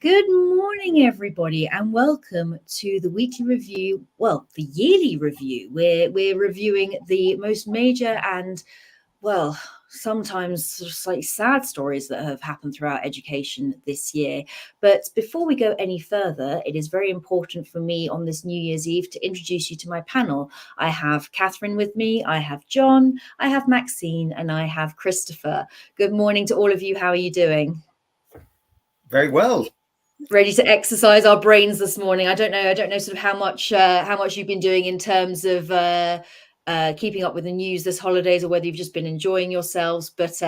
Good morning, everybody, and welcome to the weekly review. Well, the yearly review. We're reviewing the most major and, well, sometimes sort of slightly sad stories that have happened throughout education this year. But before we go any further, it is very important for me on this New Year's Eve to introduce you to my panel. I have Catherine with me, I have John, I have Maxine, and I have Christopher. Good morning to all of you. How are you doing? Very well. Ready to exercise our brains this morning. I don't know sort of how much you've been doing in terms of keeping up with the news this holidays, or whether you've just been enjoying yourselves, but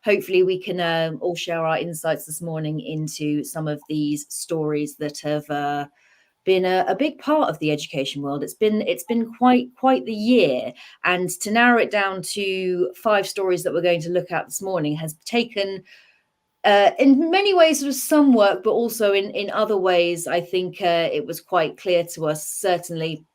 hopefully we can all share our insights this morning into some of these stories that have been a big part of the education world. It's been quite the year, and to narrow it down to 5 stories that we're going to look at this morning has taken in many ways sort of some work, but also in other ways I think it was quite clear to us, certainly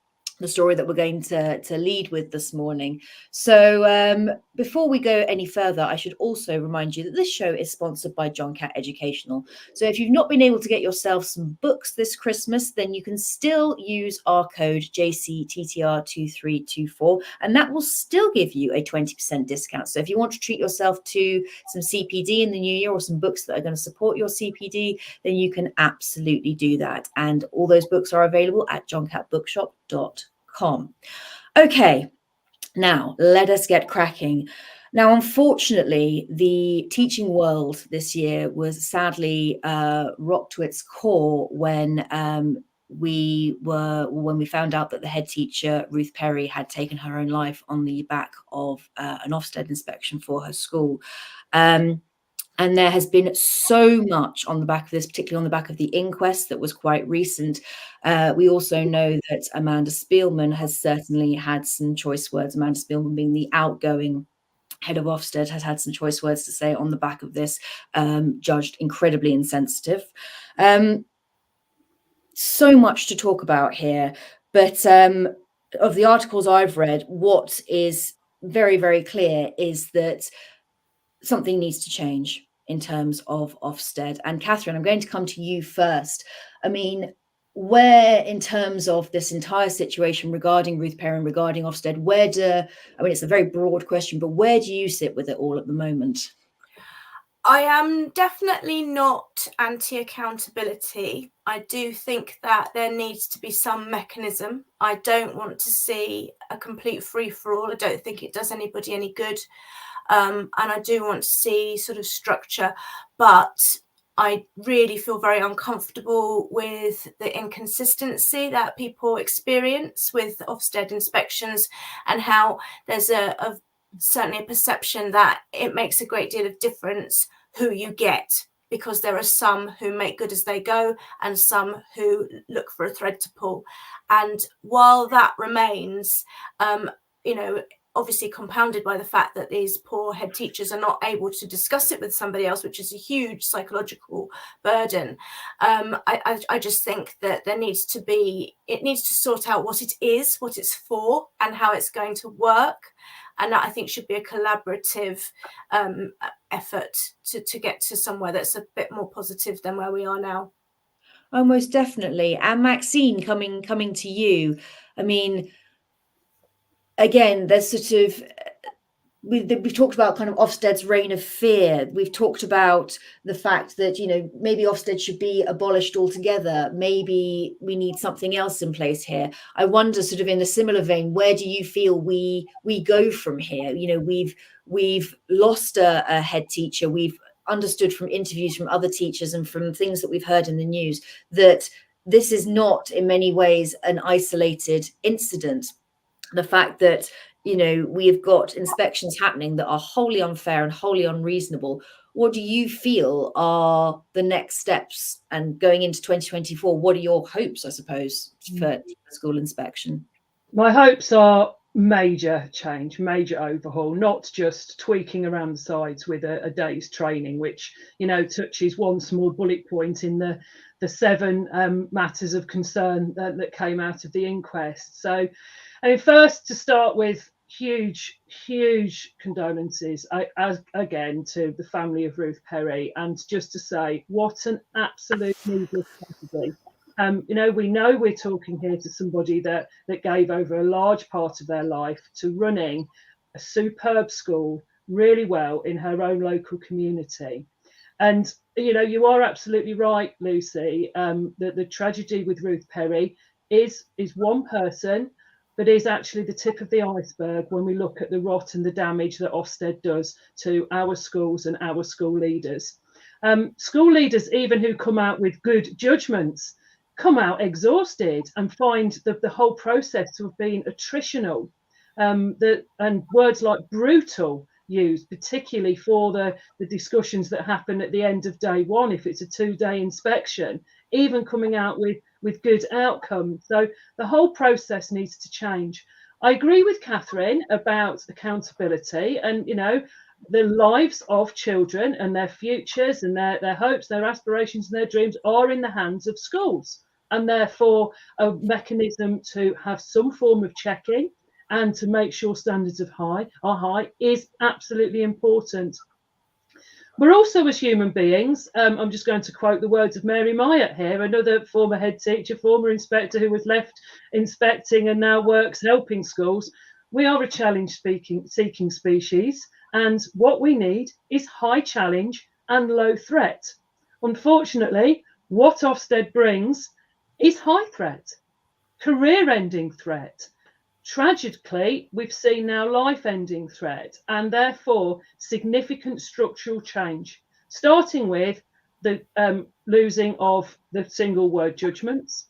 the story that we're going to lead with this morning. So before we go any further, I should also remind you that this show is sponsored by John Catt Educational. So if you've not been able to get yourself some books this Christmas, then you can still use our code JCTTR2324, and that will still give you a 20% discount. So if you want to treat yourself to some CPD in the new year, or some books that are going to support your CPD, then you can absolutely do that. And all those books are available at johncattbookshop.com. Okay, now let us get cracking. Now, unfortunately, the teaching world this year was sadly rocked to its core when we found out that the head teacher, Ruth Perry, had taken her own life on the back of an Ofsted inspection for her school. And there has been so much on the back of this, particularly on the back of the inquest that was quite recent. We also know that Amanda Spielman has certainly had some choice words. Amanda Spielman, being the outgoing head of Ofsted, has had some choice words to say on the back of this, judged incredibly insensitive. So much to talk about here, but of the articles I've read, what is very, very clear is that something needs to change in terms of Ofsted. And Catherine, I'm going to come to you first. I mean, where, in terms of this entire situation regarding Ruth Perry, regarding Ofsted, it's a very broad question, but where do you sit with it all at the moment? I am definitely not anti-accountability. I do think that there needs to be some mechanism. I don't want to see a complete free-for-all. I don't think it does anybody any good. And I do want to see sort of structure, but I really feel very uncomfortable with the inconsistency that people experience with Ofsted inspections, and how there's certainly a perception that it makes a great deal of difference who you get, because there are some who make good as they go and some who look for a thread to pull. And while that remains, obviously compounded by the fact that these poor head teachers are not able to discuss it with somebody else, which is a huge psychological burden. I just think that it needs to sort out what it is, what it's for, and how it's going to work. And that, I think, should be a collaborative effort to get to somewhere that's a bit more positive than where we are now. Oh, most definitely. And Maxine, coming to you. I mean, again, there's sort of we've talked about kind of Ofsted's reign of fear. We've talked about the fact that, maybe Ofsted should be abolished altogether. Maybe we need something else in place here. I wonder, sort of in a similar vein, where do you feel we go from here? We've lost a head teacher. We've understood from interviews from other teachers and from things that we've heard in the news that this is not in many ways an isolated incident. The fact that we've got inspections happening that are wholly unfair and wholly unreasonable. What do you feel are the next steps? And going into 2024, what are your hopes, I suppose, for school inspection? My hopes are major change, major overhaul, not just tweaking around the sides with a day's training, which, touches one small bullet point in the 7 matters of concern that came out of the inquest. So, first, to start with, huge condolences again to the family of Ruth Perry, and just to say what an absolute needless tragedy. We know we're talking here to somebody that gave over a large part of their life to running a superb school really well in her own local community. And you are absolutely right, Lucy, that the tragedy with Ruth Perry is one person, but is actually the tip of the iceberg when we look at the rot and the damage that Ofsted does to our schools and our school leaders. School leaders, even who come out with good judgments, come out exhausted and find the whole process to have been attritional. And words like brutal used, particularly for the discussions that happen at the end of day one, if it's a 2-day inspection, even coming out with good outcomes. So the whole process needs to change. I agree with Catherine about accountability, and the lives of children and their futures and their hopes, their aspirations and their dreams are in the hands of schools, and therefore a mechanism to have some form of checking and to make sure standards are high is absolutely important. We're also, as human beings, I'm just going to quote the words of Mary Myatt here, another former head teacher, former inspector who was left inspecting and now works helping schools. We are a challenge-seeking species, and what we need is high challenge and low threat. Unfortunately, what Ofsted brings is high threat, career-ending threat. Tragically, we've seen now life-ending threat, and therefore significant structural change, starting with the losing of the single word judgments,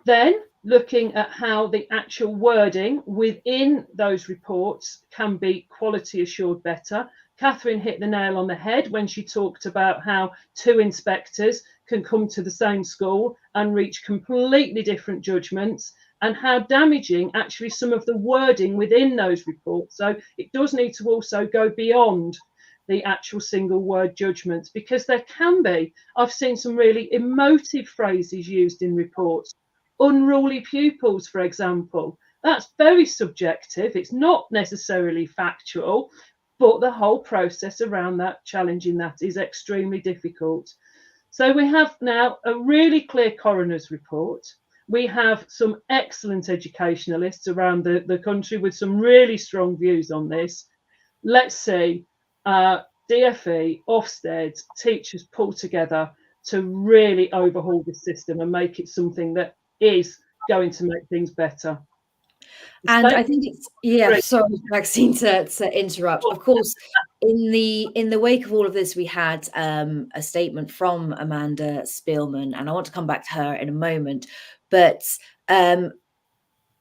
then looking at how the actual wording within those reports can be quality assured better. Catherine hit the nail on the head when she talked about how 2 inspectors can come to the same school and reach completely different judgments, and how damaging actually some of the wording within those reports. So it does need to also go beyond the actual single word judgments, because there can be, I've seen some really emotive phrases used in reports. Unruly pupils, for example, that's very subjective. It's not necessarily factual, but the whole process around that, challenging that, is extremely difficult. So we have now a really clear coroner's report. We have some excellent educationalists around the country with some really strong views on this. Let's see DfE, Ofsted, teachers pull together to really overhaul the system and make it something that is going to make things better. And I think it's sorry, Maxine, to interrupt. Of course, in the wake of all of this, we had a statement from Amanda Spielman, and I want to come back to her in a moment. But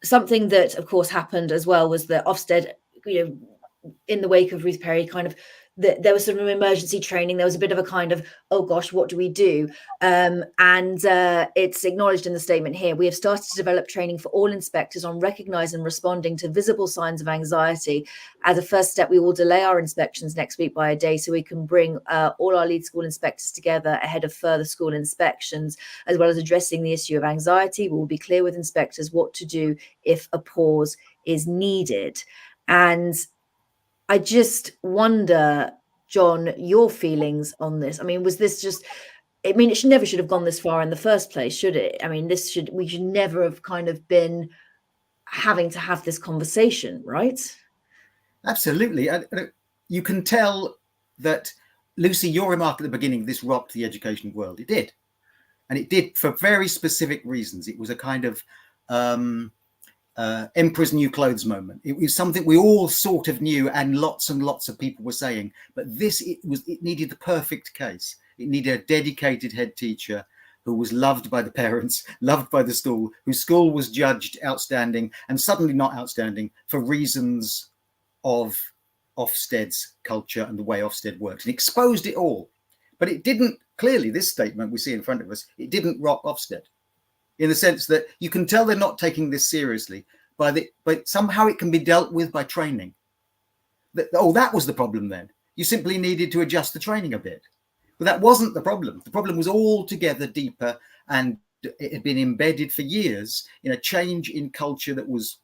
something that, of course, happened as well was that Ofsted, in the wake of Ruth Perry, kind of there was some emergency training. There was a bit of a kind of, oh gosh, what do we do? And it's acknowledged in the statement here. We have started to develop training for all inspectors on recognising and responding to visible signs of anxiety. As a first step, we will delay our inspections next week by a day so we can bring all our lead school inspectors together ahead of further school inspections, as well as addressing the issue of anxiety. We will be clear with inspectors what to do if a pause is needed. And I just wonder, John, your feelings on this. I mean, was this just, I mean, it never should have gone this far in the first place, should it? I mean, we should never have kind of been having to have this conversation, right? Absolutely. You can tell that, Lucy, your remark at the beginning, this rocked the education world. It did. And it did for very specific reasons. It was a kind of Emperor's New Clothes moment. It was something we all sort of knew, and lots of people were saying, but it needed the perfect case. It needed a dedicated head teacher who was loved by the parents, loved by the school, whose school was judged outstanding and suddenly not outstanding for reasons of Ofsted's culture and the way Ofsted works, and exposed it all. But it didn't, clearly, this statement we see in front of us, it didn't rock Ofsted, in the sense that you can tell they're not taking this seriously, but somehow it can be dealt with by training. That was the problem then. You simply needed to adjust the training a bit. But that wasn't the problem. The problem was altogether deeper, and it had been embedded for years in a change in culture that was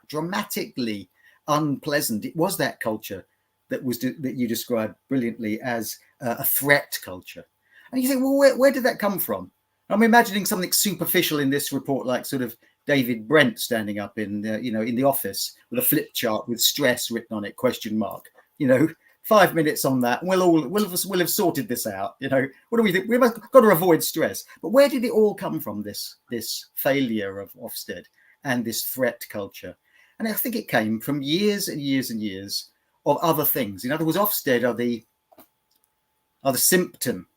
dramatically unpleasant. It was that culture that you described brilliantly as a threat culture. And you think, well, where did that come from? I'm imagining something superficial in this report, like sort of David Brent standing up in in the office with a flip chart with stress written on it, ? 5 minutes on that, and we'll have sorted this out. What do we think? We've got to avoid stress. But where did it all come from? This failure of Ofsted and this threat culture, and I think it came from years and years and years of other things. In other words, Ofsted are the symptom,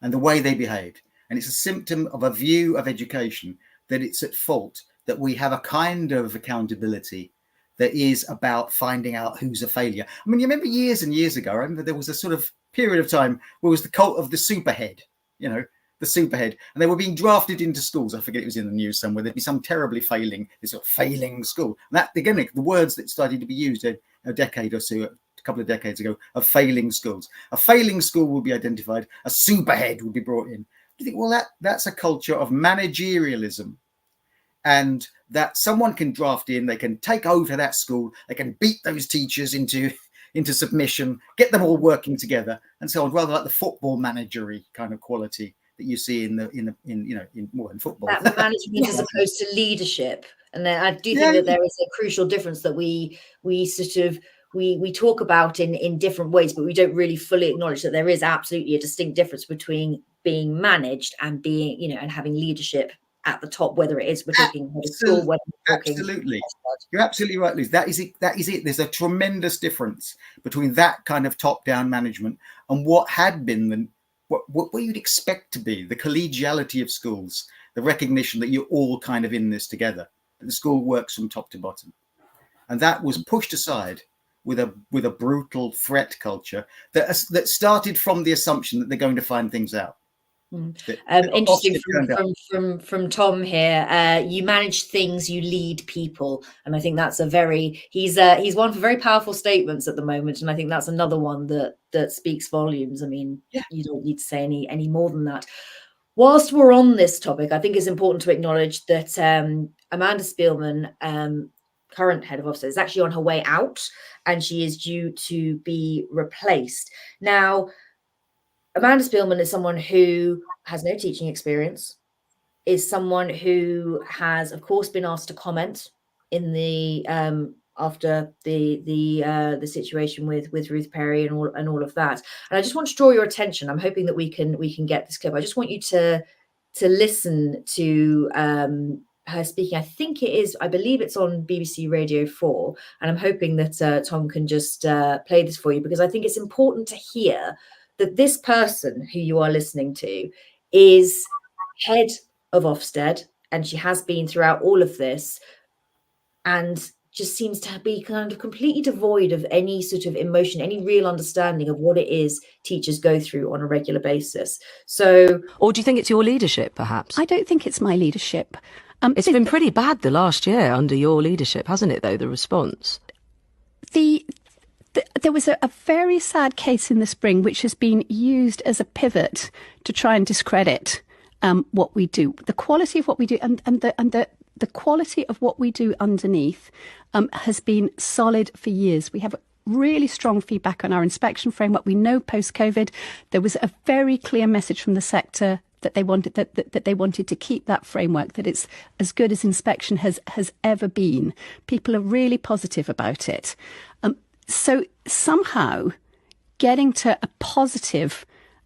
and the way they behaved, and it's a symptom of a view of education that it's at fault, that we have a kind of accountability that is about finding out who's a failure. I mean, you remember years and years ago, I remember there was a sort of period of time where it was the cult of the superhead, the superhead, and they were being drafted into schools. I forget, it was in the news somewhere. There'd be some terribly failing school. And that, again, the words that started to be used a decade or so, a couple of decades ago, of failing schools. A failing school will be identified. A superhead will be brought in. You think, well, that's a culture of managerialism, and that someone can draft in, they can take over that school, they can beat those teachers into submission, get them all working together, and so on, rather like the football managery kind of quality that you see in football. That management as opposed to leadership. And then I do think that there is a crucial difference that we sort of we talk about in different ways, but we don't really fully acknowledge that there is absolutely a distinct difference between being managed and being, and having leadership at the top, whether it is we're talking school, whether we're talking absolutely. You're absolutely right, Liz. That is it. There's a tremendous difference between that kind of top-down management and what had been what you'd expect to be the collegiality of schools, the recognition that you're all kind of in this together, that the school works from top to bottom. And that was pushed aside with a brutal threat culture that started from the assumption that they're going to find things out. Interesting from Tom here. You manage things, you lead people, and I think that's he's one for very powerful statements at the moment, and I think that's another one that speaks volumes. I mean, you don't need to say any more than that. Whilst we're on this topic, I think it's important to acknowledge that Amanda Spielman, current head of Ofsted, is actually on her way out, and she is due to be replaced. Now, Amanda Spielman is someone who has no teaching experience, is someone who has, of course, been asked to comment in the after the situation with Ruth Perry and all of that. And I just want to draw your attention. I'm hoping that we can get this clip. I just want you to listen to her speaking. I believe it's on BBC Radio 4, and I'm hoping that Tom can just play this for you, because I think it's important to hear that this person who you are listening to is head of Ofsted, and she has been throughout all of this, and just seems to be kind of completely devoid of any sort of emotion, any real understanding of what it is teachers go through on a regular basis. So, or do you think it's your leadership, perhaps? I don't think it's my leadership. It's been pretty bad the last year under your leadership, hasn't it, though, the response? There was a very sad case in the spring which has been used as a pivot to try and discredit what we do. The quality of what we do and the quality of what we do underneath has been solid for years. We have really strong feedback on our inspection framework. We know post-COVID there was a very clear message from the sector that they wanted that they wanted to keep that framework, that it's as good as inspection has ever been. People are really positive about it. So somehow getting to a positive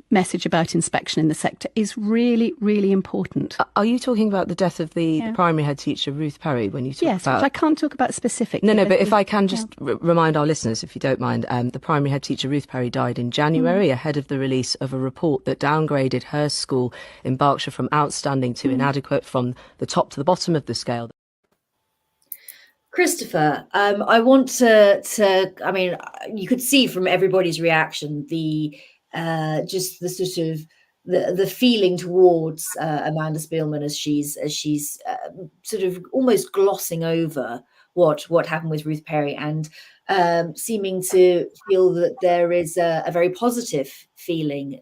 message about inspection in the sector is really, really important. Are you talking about the death of the primary head teacher, Ruth Perry, when you talk about... Yes, I can't talk about specifically. No, but if I can just remind our listeners, if you don't mind, the primary head teacher, Ruth Perry, died in January ahead of the release of a report that downgraded her school in Berkshire from outstanding to inadequate, from the top to the bottom of the scale. Christopher, I want to. I mean, you could see from everybody's reaction just the sort of the feeling towards Amanda Spielman as she's sort of almost glossing over what happened with Ruth Perry, and seeming to feel that there is a very positive feeling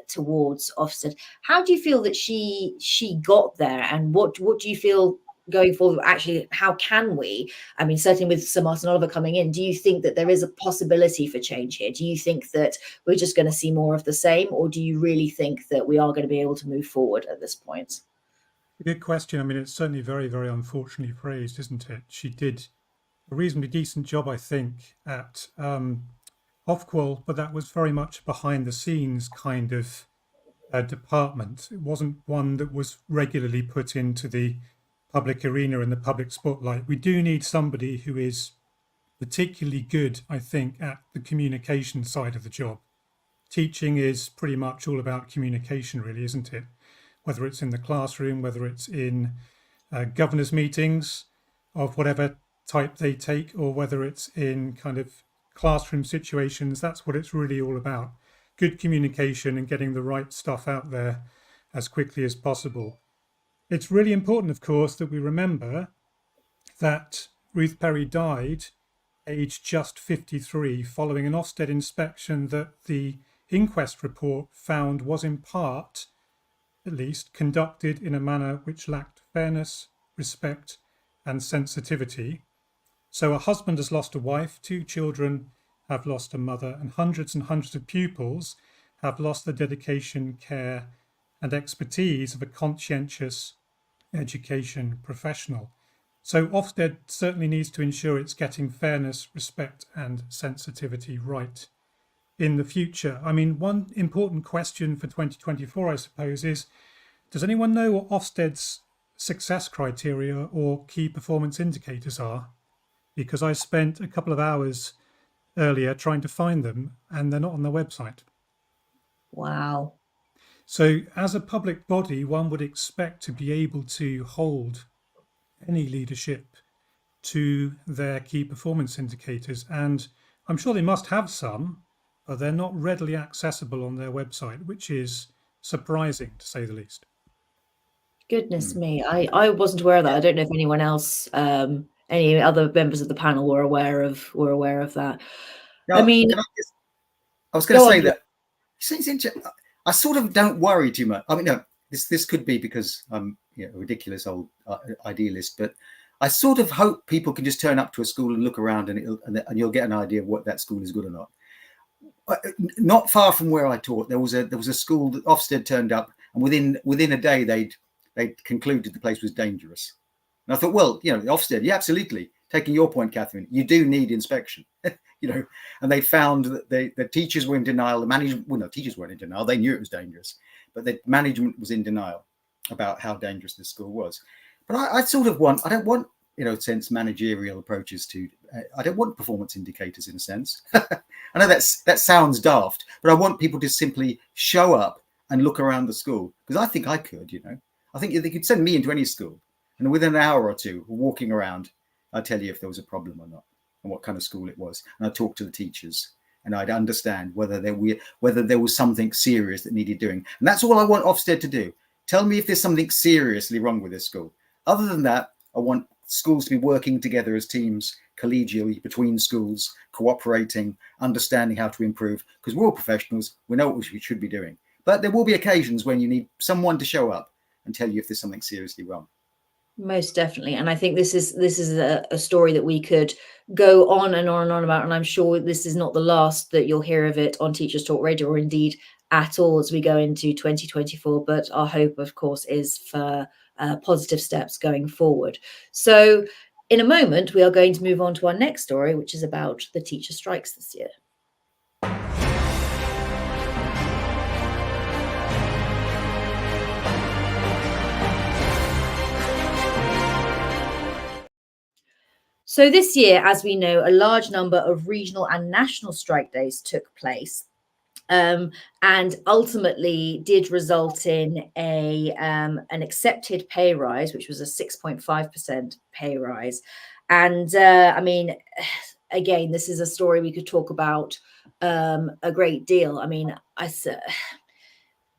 towards Ofsted. How do you feel that she got there, and what do you feel going forward, actually, how can we? I mean, certainly with Sir Martin Oliver coming in, do you think that there is a possibility for change here? Do you think that we're just going to see more of the same, or do you really think that we are going to be able to move forward at this point? A good question. I mean, it's certainly very, very unfortunately phrased, isn't it? She did a reasonably decent job, I think, at Ofqual, but that was very much behind the scenes kind of department. It wasn't one that was regularly put into the public arena and the public spotlight. We do need somebody who is particularly good, I think, at the communication side of the job. Teaching is pretty much all about communication, really, isn't it? Whether it's in the classroom, whether it's in governors' meetings of whatever type they take, or whether it's in kind of classroom situations, that's what it's really all about. Good communication and getting the right stuff out there as quickly as possible. It's really important, of course, that we remember that Ruth Perry died aged just 53 following an Ofsted inspection that the inquest report found was in part, at least, conducted in a manner which lacked fairness, respect and sensitivity. So a husband has lost a wife, 2 children have lost a mother, and hundreds of pupils have lost the dedication, care and expertise of a conscientious education professional. So Ofsted certainly needs to ensure it's getting fairness, respect and sensitivity right in the future. I mean, one important question for 2024, I suppose, is does anyone know what Ofsted's success criteria or key performance indicators are? Because I spent a couple of hours earlier trying to find them and they're not on their website. Wow. So as a public body, one would expect to be able to hold any leadership to their key performance indicators. And I'm sure they must have some, but they're not readily accessible on their website, which is surprising to say the least. Goodness me. I wasn't aware of that. I don't know if anyone else, any other members of the panel were aware of that. No, I mean, I was going to go say on. that I sort of don't worry too much. I mean, no, this could be because I'm a ridiculous old idealist, but I sort of hope people can just turn up to a school and look around and you'll get an idea of what that school is good or not. Not far from where I taught, there was a school that Ofsted turned up, and within a day they'd concluded the place was dangerous. And I thought, well, Ofsted, yeah, absolutely. Taking your point, Catherine, you do need inspection, and they found that the teachers were in denial. The management, well, no, teachers weren't in denial. They knew it was dangerous, but the management was in denial about how dangerous this school was. But I don't want, sense managerial approaches to, I don't want performance indicators in a sense. I know that sounds daft, but I want people to simply show up and look around the school, because I think I could, I think they could send me into any school, and within an hour or two walking around, I'd tell you if there was a problem or not and what kind of school it was. And I'd talk to the teachers and I'd understand whether there was something serious that needed doing. And that's all I want Ofsted to do. Tell me if there's something seriously wrong with this school. Other than that, I want schools to be working together as teams, collegially between schools, cooperating, understanding how to improve, because we're all professionals. We know what we should be doing. But there will be occasions when you need someone to show up and tell you if there's something seriously wrong. Most definitely. And I think this is a story that we could go on and on and on about. And I'm sure this is not the last that you'll hear of it on Teachers Talk Radio, or indeed at all as we go into 2024. But our hope, of course, is for positive steps going forward. So in a moment, we are going to move on to our next story, which is about the teacher strikes this year. So this year, as we know, a large number of regional and national strike days took place, and ultimately did result in an accepted pay rise, which was a 6.5% pay rise. And I mean, again, this is a story we could talk about a great deal. I mean,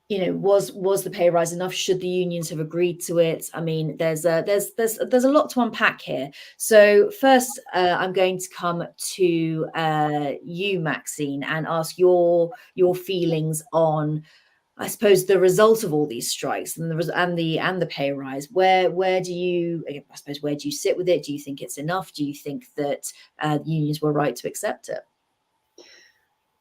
was the pay rise enough? Should the unions have agreed to it? I mean, there's a lot to unpack here. So first, I'm going to come to you, Maxine, and ask your feelings on I suppose, the result of all these strikes and the pay rise, where do you, I suppose, where do you sit with it? Do you think it's enough? Do you think that unions were right to accept it?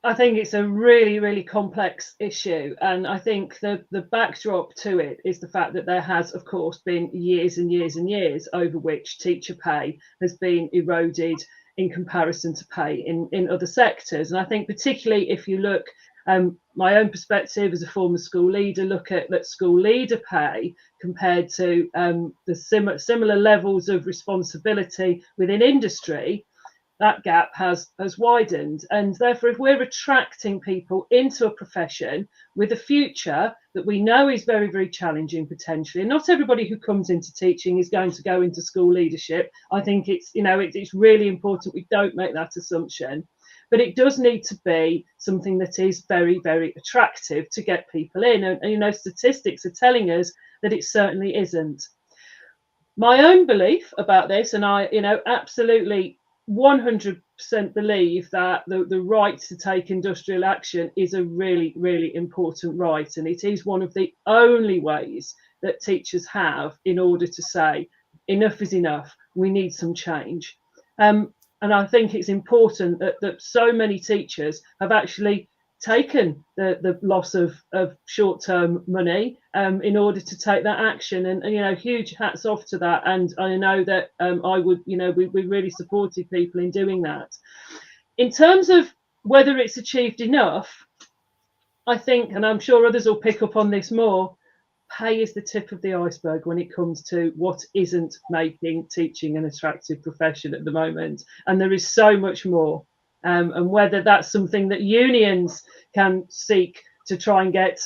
I think it's a really, really complex issue. And I think the backdrop to it is the fact that there has, of course, been years and years and years over which teacher pay has been eroded in comparison to pay in other sectors. And I think particularly if you look, my own perspective as a former school leader, look at school leader pay compared to the similar levels of responsibility within industry, that gap has widened. And therefore, if we're attracting people into a profession with a future that we know is very, very challenging potentially, and not everybody who comes into teaching is going to go into school leadership. I think it's really important we don't make that assumption. But it does need to be something that is very, very attractive to get people in. And statistics are telling us that it certainly isn't. My own belief about this, and I, absolutely 100% believe that the right to take industrial action is a really, really important right. And it is one of the only ways that teachers have in order to say, enough is enough, we need some change. And I think it's important that so many teachers have actually taken the loss of short-term money in order to take that action. And huge hats off to that. And I know that we really supported people in doing that. In terms of whether it's achieved enough, I think, and I'm sure others will pick up on this more, pay is the tip of the iceberg when it comes to what isn't making teaching an attractive profession at the moment. And there is so much more. And whether that's something that unions can seek to try and get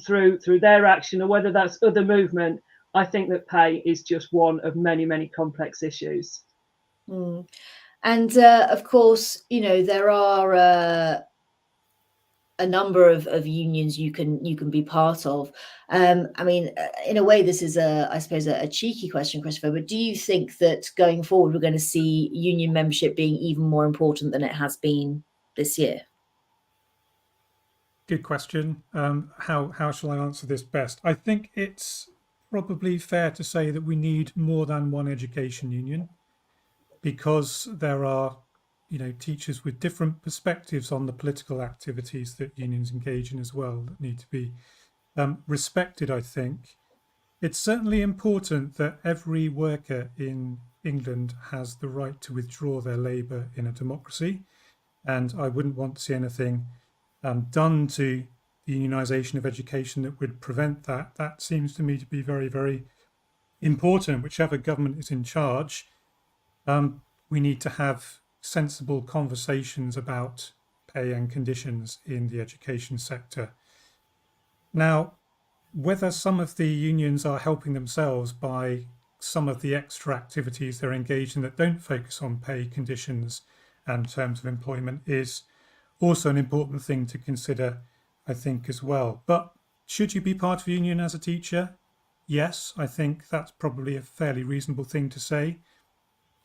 through their action, or whether that's other movement, I think that pay is just one of many, many complex issues. And of course, there are a number of unions you can be part of. I mean, in a way, this is I suppose a cheeky question, Christopher, but do you think that going forward we're going to see union membership being even more important than it has been this year? Good question. How shall I answer this best? I think it's probably fair to say that we need more than one education union, because there are teachers with different perspectives on the political activities that unions engage in as well that need to be respected, I think. It's certainly important that every worker in England has the right to withdraw their labour in a democracy, and I wouldn't want to see anything done to the unionisation of education that would prevent that. That seems to me to be very, very important. Whichever government is in charge, we need to have sensible conversations about pay and conditions in the education sector. Now, whether some of the unions are helping themselves by some of the extra activities they're engaged in that don't focus on pay, conditions and terms of employment is also an important thing to consider, I think, as well. But should you be part of a union as a teacher? Yes, I think that's probably a fairly reasonable thing to say.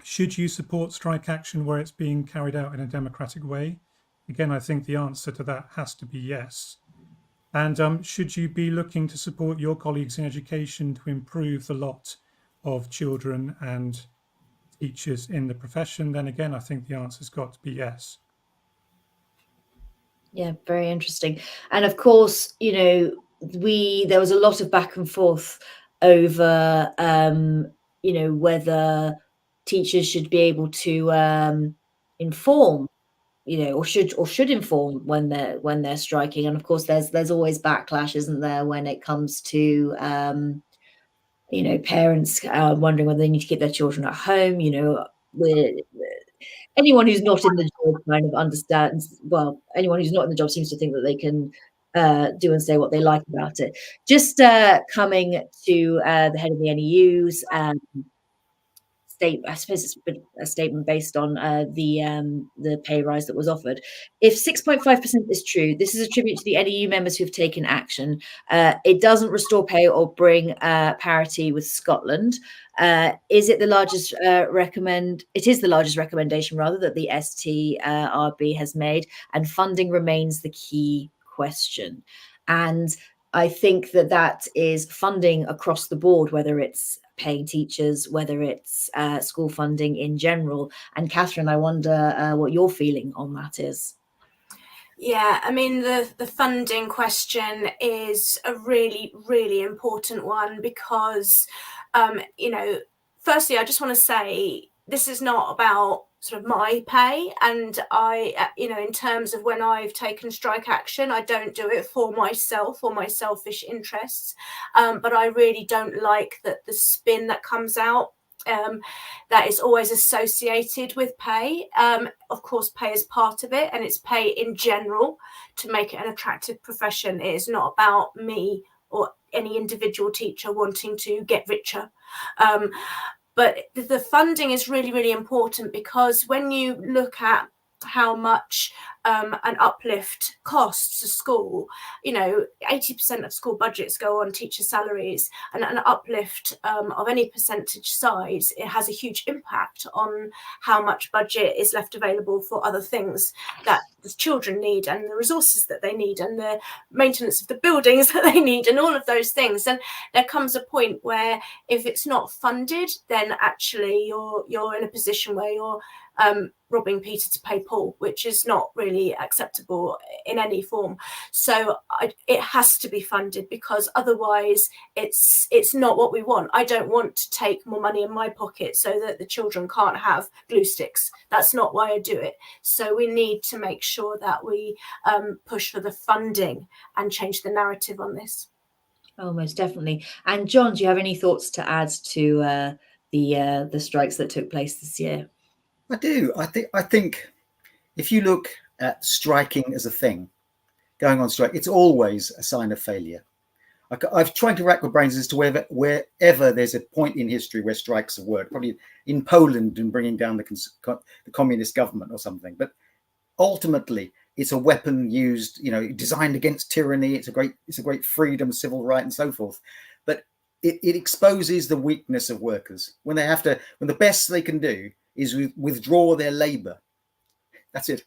Should you support strike action where it's being carried out in a democratic way? Again, I think the answer to that has to be yes. And should you be looking to support your colleagues in education to improve the lot of children and teachers in the profession? Then again, I think the answer's got to be yes. Yeah, very interesting. And of course, there was a lot of back and forth over, whether teachers should be able to inform, or should inform when they're striking. And of course, there's always backlash, isn't there, when it comes to parents wondering whether they need to keep their children at home. Anyone who's not in the job kind of understands. Well, anyone who's not in the job seems to think that they can do and say what they like about it. Just coming to the head of the NEU's I suppose it's a statement based on the pay rise that was offered. If 6.5% is true, this is a tribute to the NEU members who have taken action. It doesn't restore pay or bring parity with Scotland. Is it the largest It is the largest recommendation, rather, that the STRB has made, and funding remains the key question. And I think that is funding across the board, whether it's paying teachers, whether it's school funding in general. And Catherine, I wonder what your feeling on that is. Yeah, I mean, the funding question is a really, really important one because, firstly, I just want to say this is not about sort of my pay. And I, in terms of when I've taken strike action, I don't do it for myself or my selfish interests. But I really don't like that the spin that comes out that is always associated with pay. Of course, pay is part of it, and it's pay in general to make it an attractive profession. It is not about me or any individual teacher wanting to get richer. But the funding is really, really important, because when you look at how much an uplift costs a school, 80% of school budgets go on teacher salaries, and an uplift of any percentage size, it has a huge impact on how much budget is left available for other things that the children need, and the resources that they need, and the maintenance of the buildings that they need, and all of those things. And there comes a point where if it's not funded, then actually you're in a position where you're robbing Peter to pay Paul, which is not really acceptable in any form. So it has to be funded, because otherwise it's not what we want. I don't want to take more money in my pocket so that the children can't have glue sticks. That's not why I do it. So we need to make sure that we push for the funding and change the narrative on this. Oh, most definitely. And John, do you have any thoughts to add to the strikes that took place this year? I do. I think if you look at striking as a thing, going on strike, it's always a sign of failure. I've tried to rack my brains as to wherever there's a point in history where strikes have worked, probably in Poland and bringing down the communist government or something. But ultimately, it's a weapon used, designed against tyranny. It's a great freedom, civil right, and so forth. But it exposes the weakness of workers when the best they can do is withdraw their labor. That's it.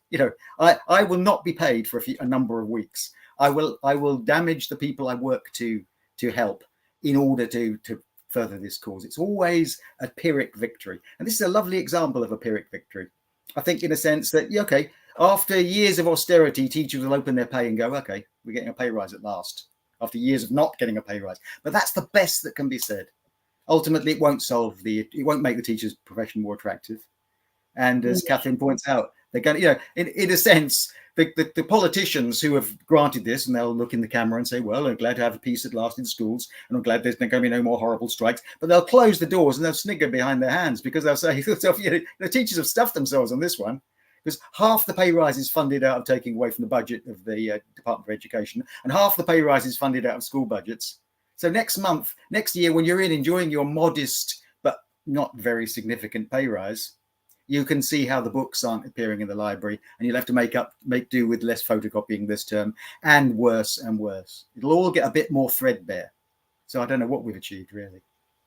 I will not be paid for a number of weeks. I will damage the people I work to help in order to further this cause. It's always a Pyrrhic victory. And this is a lovely example of a Pyrrhic victory. I think in a sense that, okay, after years of austerity, teachers will open their pay and go, okay, we're getting a pay rise at last, after years of not getting a pay rise. But that's the best that can be said. Ultimately, it won't make the teacher's profession more attractive. And as Catherine points out, they're going to, in a sense, the politicians who have granted this, and they'll look in the camera and say, well, I'm glad to have a peace at last in schools, and I'm glad there's going to be no more horrible strikes. But they'll close the doors and they'll snigger behind their hands, because they'll say, the teachers have stuffed themselves on this one, because half the pay rise is funded out of taking away from the budget of the Department of Education, and half the pay rise is funded out of school budgets. So next year, when you're enjoying your modest but not very significant pay rise, you can see how the books aren't appearing in the library, and you'll have to make do with less photocopying this term, and worse and worse. It'll all get a bit more threadbare. So I don't know what we've achieved, really.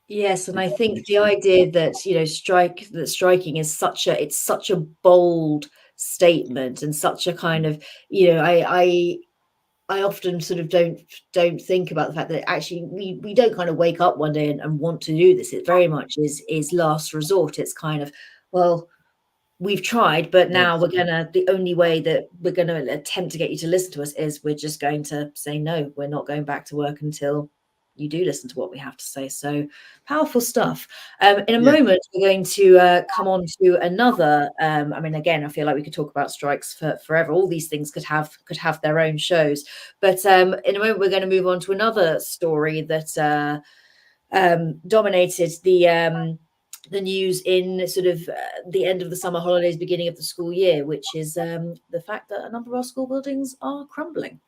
Yes, and I think the idea that striking is such a bold statement, and such a kind of, I often sort of don't think about the fact that actually we don't kind of wake up one day and want to do this. It very much is last resort. It's kind of, well, we've tried, but now the only way that we're going to attempt to get you to listen to us is we're just going to say, no, we're not going back to work until you do listen to what we have to say. So powerful stuff. In a moment, we're going to come on to another. Again, I feel like we could talk about strikes for forever. All these things could have their own shows. But in a moment, we're going to move on to another story that dominated the news in sort of the end of the summer holidays, beginning of the school year, which is the fact that a number of our school buildings are crumbling.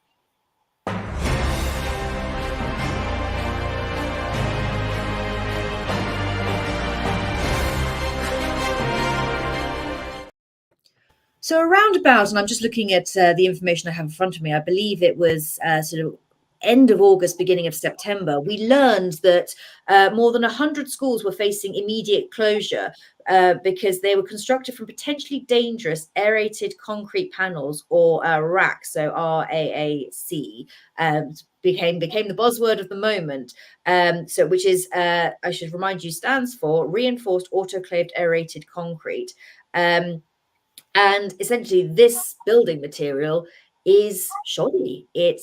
So around about, and I'm just looking at the information I have in front of me, I believe it was sort of end of August, beginning of September, we learned that more than 100 schools were facing immediate closure because they were constructed from potentially dangerous aerated concrete panels, or RAAC, so RAAC, became the buzzword of the moment. So which is, I should remind you, stands for reinforced autoclaved aerated concrete. And essentially this building material is shoddy. It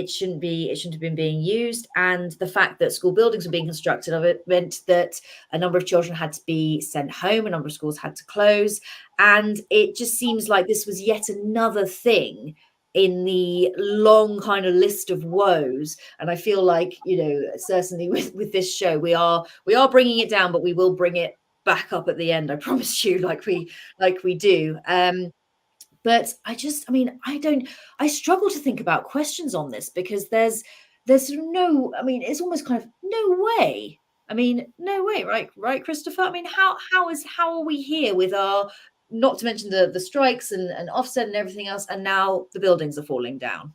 shouldn't have been being used, and the fact that school buildings were being constructed of it meant that a number of children had to be sent home, a number of schools had to close, and it just seems like this was yet another thing in the long kind of list of woes. And I feel like, you know, certainly with this show, we are bringing it down, but we will bring it back up at the end, I promise you, like we do. But I struggle to think about questions on this, because there's sort of no, I mean, it's almost kind of no way. I mean, no way, right, Christopher? I mean, how are we here with our, not to mention the strikes and Ofsted and everything else, and now the buildings are falling down?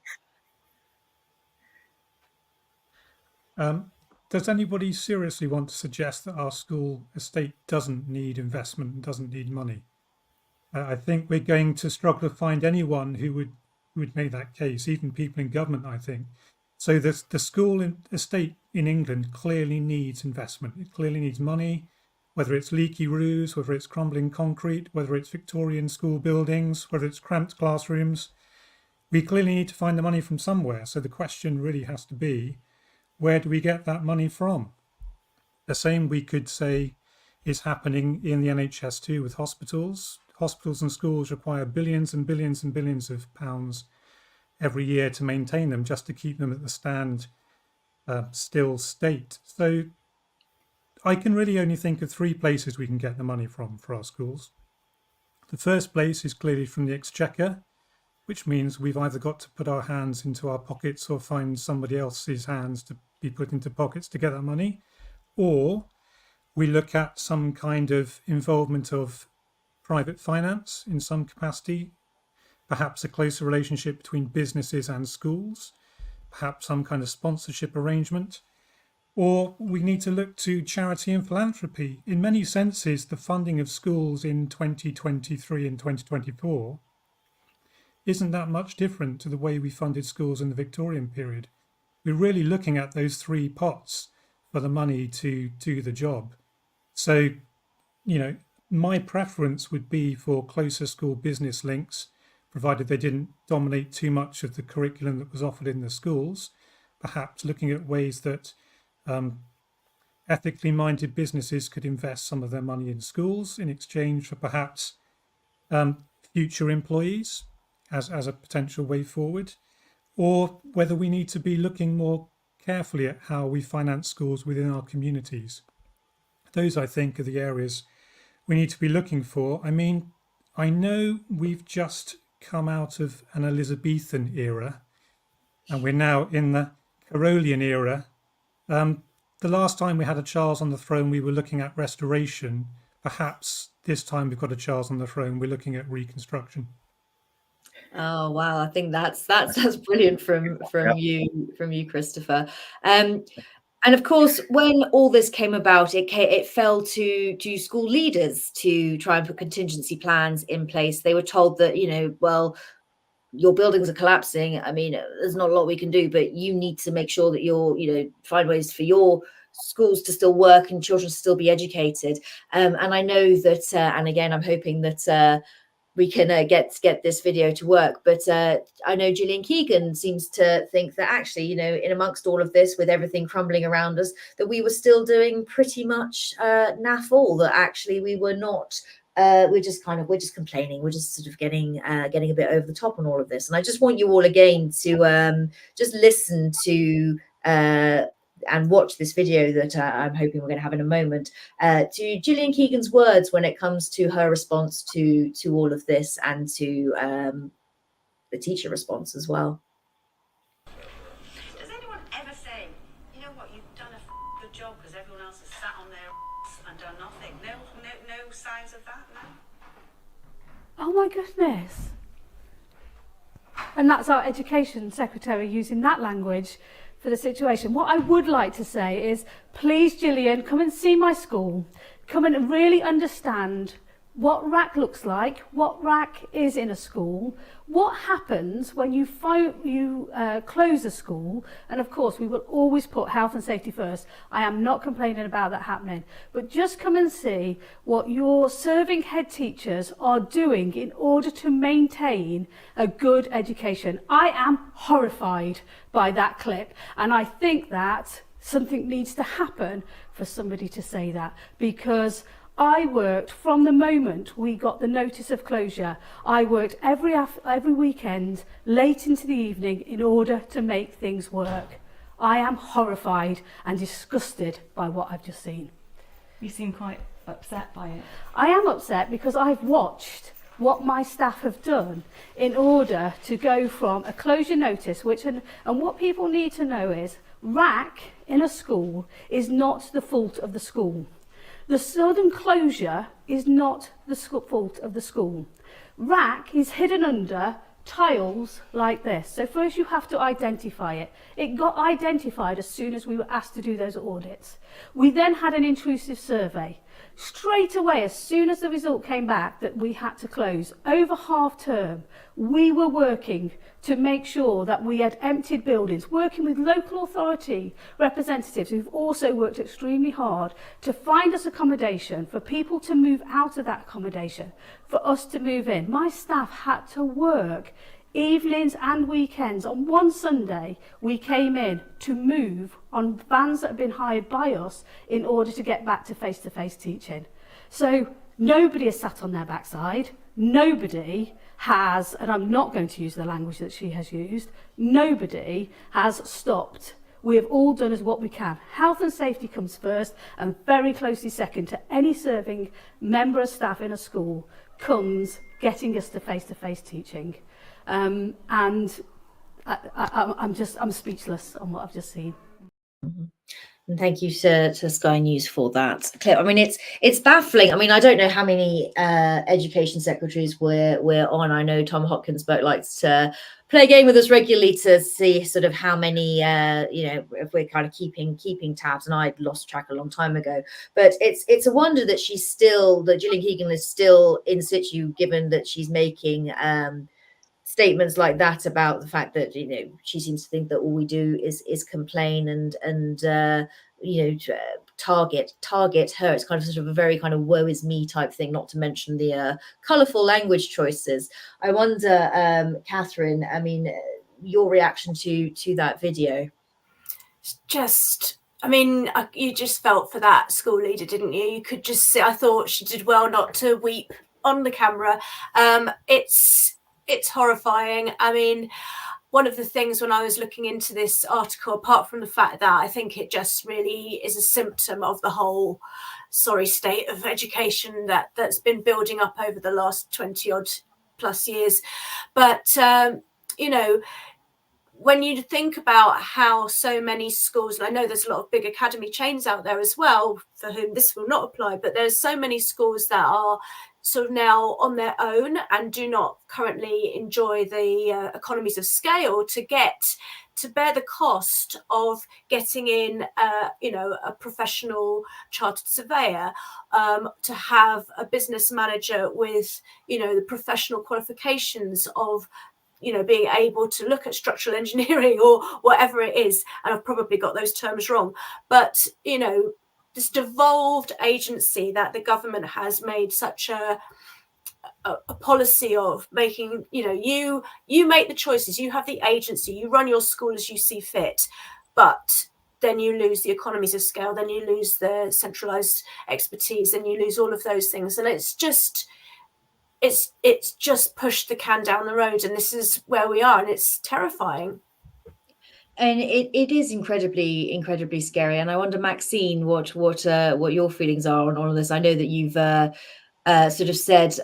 Does anybody seriously want to suggest that our school estate doesn't need investment and doesn't need money? I think we're going to struggle to find anyone who would make that case, even people in government, I think. So the school estate in England clearly needs investment. It clearly needs money, whether it's leaky roofs, whether it's crumbling concrete, whether it's Victorian school buildings, whether it's cramped classrooms. We clearly need to find the money from somewhere. So the question really has to be, where do we get that money from? The same, we could say, is happening in the NHS too with hospitals. Hospitals and schools require billions and billions and billions of pounds every year to maintain them, just to keep them at the still state. So I can really only think of three places we can get the money from for our schools. The first place is clearly from the Exchequer, which means we've either got to put our hands into our pockets or find somebody else's hands to be put into pockets to get that money, or we look at some kind of involvement of private finance in some capacity, perhaps a closer relationship between businesses and schools, perhaps some kind of sponsorship arrangement, or we need to look to charity and philanthropy. In many senses, the funding of schools in 2023 and 2024 isn't that much different to the way we funded schools in the Victorian period. We're really looking at those three pots for the money to do the job. So, you know, my preference would be for closer school business links, provided they didn't dominate too much of the curriculum that was offered in the schools, perhaps looking at ways that ethically minded businesses could invest some of their money in schools in exchange for perhaps future employees as a potential way forward, or whether we need to be looking more carefully at how we finance schools within our communities. Those, I think, are the areas we need to be looking for. I mean, I know we've just come out of an Elizabethan era and we're now in the Carolian era. The last time we had a Charles on the throne, we were looking at restoration. Perhaps this time we've got a Charles on the throne, we're looking at reconstruction. Oh wow, I think that's brilliant from you, Christopher. And of course, when all this came about, it fell to school leaders to try and put contingency plans in place. They were told that, you know, well, your buildings are collapsing. I mean, there's not a lot we can do, but you need to make sure that you're, you know, find ways for your schools to still work and children to still be educated. And I know that, and again, I'm hoping that we can get this video to work. But I know Gillian Keegan seems to think that actually, you know, in amongst all of this, with everything crumbling around us, that we were still doing pretty much naff all, that actually we were not. We're just complaining. We're just sort of getting a bit over the top on all of this. And I just want you all again to just listen to and watch this video that I'm hoping we're going to have in a moment, to Gillian Keegan's words when it comes to her response to all of this, and to the teacher response as well. Does anyone ever say, you know what, you've done a good job because everyone else has sat on their and done nothing? No signs of that, no? Oh my goodness. And that's our education secretary using that language for the situation. What I would like to say is, please, Gillian, come and see my school. Come and really understand what RAC looks like, what RAC is in a school, what happens when you close a school, and of course we will always put health and safety first. I am not complaining about that happening, but just come and see what your serving head teachers are doing in order to maintain a good education. I am horrified by that clip, and I think that something needs to happen for somebody to say that, because I worked from the moment we got the notice of closure. I worked every weekend, late into the evening, in order to make things work. I am horrified and disgusted by what I've just seen. You seem quite upset by it. I am upset because I've watched what my staff have done in order to go from a closure notice, and what people need to know is RAC in a school is not the fault of the school. The sudden closure is not the fault of the school. RAC is hidden under tiles like this. So first you have to identify it. It got identified as soon as we were asked to do those audits. We then had an intrusive survey. Straight away, as soon as the result came back that we had to close, over half term, we were working to make sure that we had emptied buildings, working with local authority representatives who've also worked extremely hard to find us accommodation, for people to move out of that accommodation, for us to move in. My staff had to work evenings and weekends. On one Sunday, we came in to move on vans that had been hired by us in order to get back to face-to-face teaching. So nobody has sat on their backside. Nobody has, and I'm not going to use the language that she has used, nobody has stopped. We have all done as what we can. Health and safety comes first, and very closely second to any serving member of staff in a school comes getting us to face-to-face teaching. And I'm speechless on what I've just seen. Mm-hmm. And thank you to Sky News for that clip. I mean, it's baffling. I mean, I don't know how many education secretaries we're on. I know Tom Hopkinsburg likes to play a game with us regularly to see sort of how many, if we're kind of keeping tabs. And I lost track a long time ago. But it's a wonder that that Gillian Keegan is still in situ, given that she's making statements like that about the fact that, she seems to think that all we do is complain and target her. It's kind of sort of a very kind of woe is me type thing, not to mention the colourful language choices. I wonder, Catherine, I mean, your reaction to that video. You just felt for that school leader, didn't you? You could just see, I thought she did well not to weep on the camera. It's horrifying. I mean, one of the things when I was looking into this article, apart from the fact that I think it just really is a symptom of the whole sorry state of education that's been building up over the last 20 odd plus years. But, when you think about how so many schools, and I know there's a lot of big academy chains out there as well for whom this will not apply, but there's so many schools that are sort of now on their own and do not currently enjoy the economies of scale to bear the cost of getting in, a professional chartered surveyor, to have a business manager with, the professional qualifications of, being able to look at structural engineering or whatever it is. And I've probably got those terms wrong, but, this devolved agency that the government has made such a policy of making, you make the choices, you have the agency, you run your school as you see fit, but then you lose the economies of scale, then you lose the centralized expertise, and you lose all of those things. And it's just pushed the can down the road, and this is where we are, and it's terrifying. And it is incredibly, incredibly scary. And I wonder, Maxine, what your feelings are on all of this. I know that you've sort of said,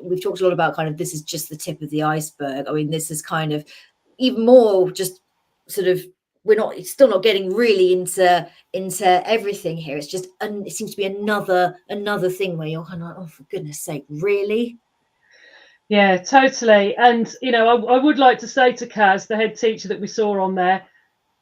we've talked a lot about kind of this is just the tip of the iceberg. I mean, this is kind of even more just sort of, it's still not getting really into everything here. It's just, it seems to be another thing where you're kind of like, oh, for goodness sake, really? Yeah, totally. And, I would like to say to Kaz, the head teacher that we saw on there,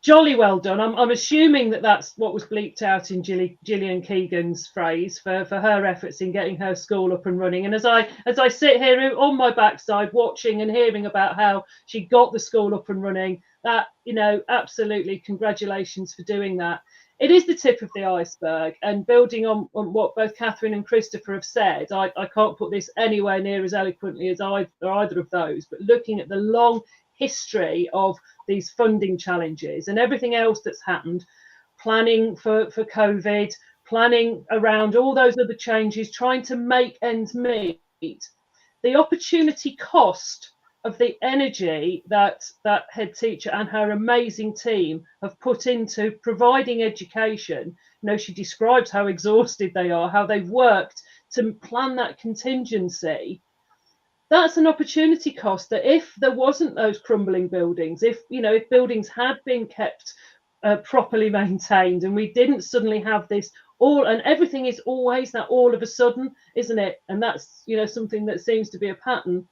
jolly well done. I'm assuming that that's what was bleeped out in Gillian Keegan's phrase for her efforts in getting her school up and running. And as I sit here on my backside watching and hearing about how she got the school up and running, that, you know, absolutely congratulations for doing that. It is the tip of the iceberg, and building on what both Catherine and Christopher have said, I can't put this anywhere near as eloquently as either of those, but looking at the long history of these funding challenges and everything else that's happened, planning for COVID, planning around all those other changes, trying to make ends meet, the opportunity cost of the energy that head teacher and her amazing team have put into providing education. You know, she describes how exhausted they are, how they've worked to plan that contingency. That's an opportunity cost that if there wasn't those crumbling buildings, if buildings had been kept properly maintained, and we didn't suddenly have this and everything is always that all of a sudden, isn't it? And that's, you know, something that seems to be a pattern.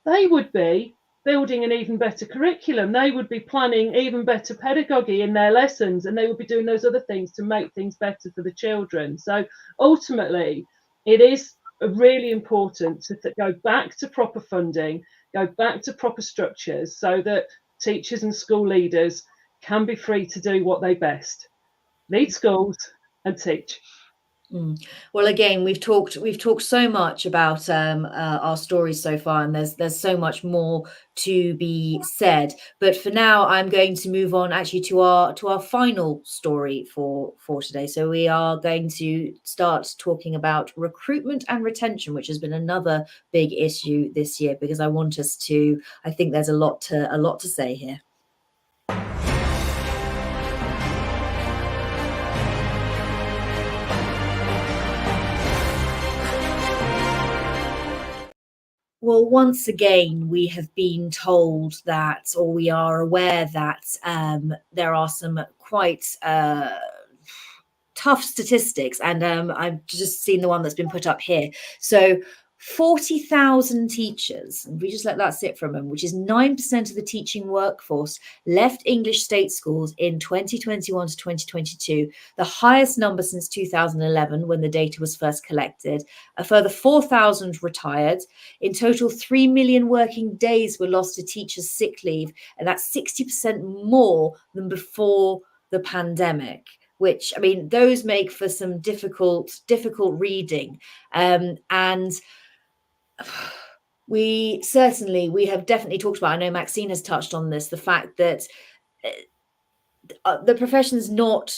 They would be building an even better curriculum. They would be planning even better pedagogy in their lessons, and they would be doing those other things to make things better for the children. So ultimately, it is really important to go back to proper funding, go back to proper structures, so that teachers and school leaders can be free to do what they best: lead schools and teach. Well, again, we've talked so much about our stories so far, and there's so much more to be said. But for now, I'm going to move on actually to our final story for today. So we are going to start talking about recruitment and retention, which has been another big issue this year, because I think there's a lot to say here. Well, once again, we have been told that, or we are aware that there are some quite tough statistics, and I've just seen the one that's been put up here. So 40,000 teachers, and we just let that sit for a moment, which is 9% of the teaching workforce, left English state schools in 2021 to 2022, the highest number since 2011 when the data was first collected. A further 4,000 retired. In total, 3 million working days were lost to teachers' sick leave, and that's 60% more than before the pandemic. Which, I mean, those make for some difficult reading, and we have definitely talked about, I know Maxine has touched on this, the fact that the profession's not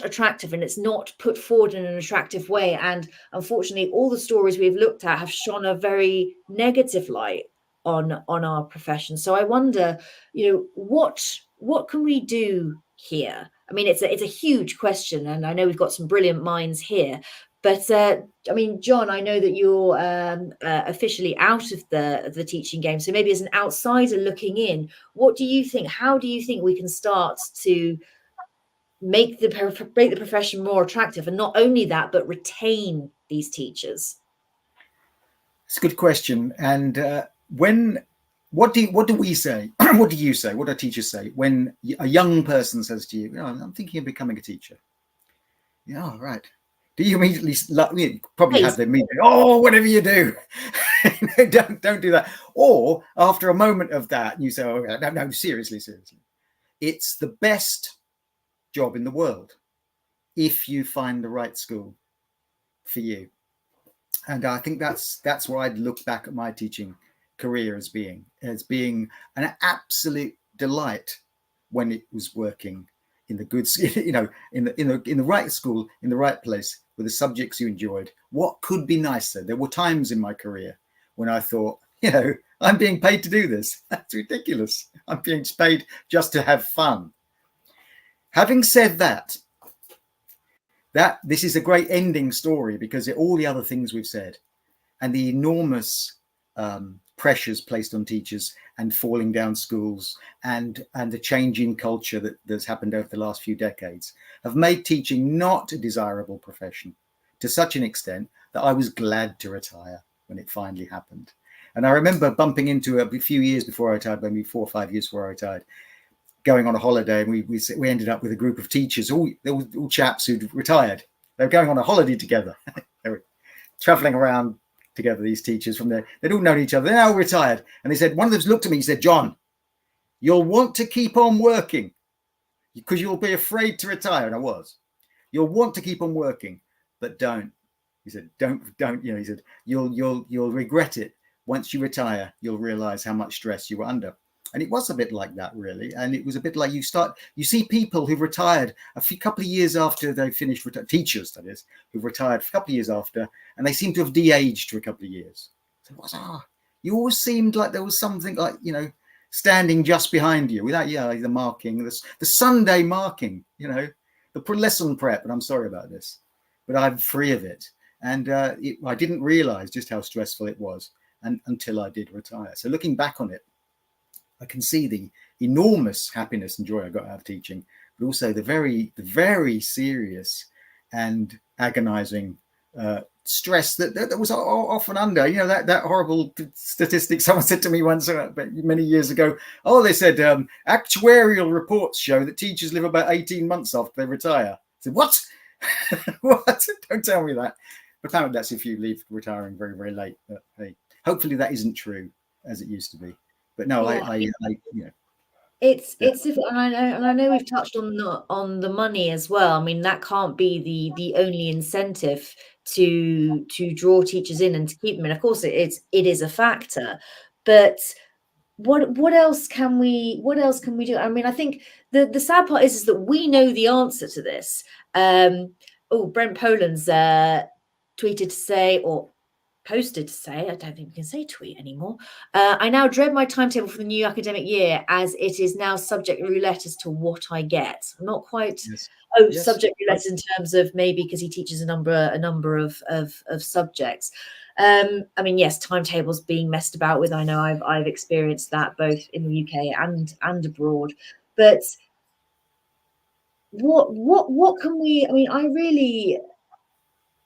attractive, and it's not put forward in an attractive way. And unfortunately, all the stories we've looked at have shone a very negative light on our profession. So I wonder, you know, what can we do here? I mean, it's a huge question, and I know we've got some brilliant minds here. But I mean, John, I know that you're officially out of the teaching game. So maybe as an outsider looking in, what do you think? How do you think we can start to make the profession more attractive, and not only that, but retain these teachers? It's a good question. And what do we say? What do you say? What do teachers say when a young person says to you, "Oh, I'm thinking of becoming a teacher"? Yeah, right. Do you immediately probably have them immediately, "Oh, whatever you do, don't do that"? Or after a moment of that, you say, "Oh, no, seriously, it's the best job in the world if you find the right school for you." And I think that's what I'd look back at my teaching career as being an absolute delight when it was working in the good, you know, in the right school, in the right place, with the subjects you enjoyed. What could be nicer? There were times in my career when I thought, you know, I'm being paid to do this. That's ridiculous. I'm being paid just to have fun. Having said that this is a great ending story, because all the other things we've said, and the enormous pressures placed on teachers, and falling down schools, and the changing culture that's happened over the last few decades, have made teaching not a desirable profession, to such an extent that I was glad to retire when it finally happened. And I remember bumping into a few years before I retired, maybe 4 or 5 years before I retired, going on a holiday, and we ended up with a group of teachers, all chaps who'd retired. They were going on a holiday together. They were traveling around together, these teachers from there. They'd all known each other. They're now retired. And they said, one of them looked at me, he said, "John, you'll want to keep on working because you'll be afraid to retire." And I was. "You'll want to keep on working, but don't." He said, don't, he said, you'll regret it. Once you retire, you'll realize how much stress you were under. And it was a bit like that, really. And it was a bit like you see people who've retired couple of years after they finished, teachers, that is, who've retired a couple of years after, and they seem to have de-aged for a couple of years. So you always seemed like there was something like, standing just behind you without, the marking, the Sunday marking, the lesson prep. And I'm sorry about this, but I'm free of it. And I didn't realize just how stressful it was until I did retire. So looking back on it, I can see the enormous happiness and joy I got out of teaching, but also the very, very serious and agonizing stress that was often under, that horrible statistic someone said to me once many years ago. They said actuarial reports show that teachers live about 18 months after they retire. I said, what? What? Don't tell me that. But apparently that's if you leave retiring very, very late. But hey, hopefully that isn't true as it used to be. But no, it's difficult, and I know we've touched on the money as well. I mean, that can't be the only incentive to draw teachers in and to keep them in. Of course, it is a factor, but what else can we do? I mean, I think the sad part is that we know the answer to this. Brent Poland's tweeted to say, or posted to say, I don't think we can say tweet anymore. "I now dread my timetable for the new academic year, as it is now subject roulette as to what I get." I'm not quite. Yes. Yes. Subject roulette in terms of maybe because he teaches a number of subjects. I mean, yes, timetables being messed about with. I know I've experienced that both in the UK and abroad. But what can we? I mean, I really.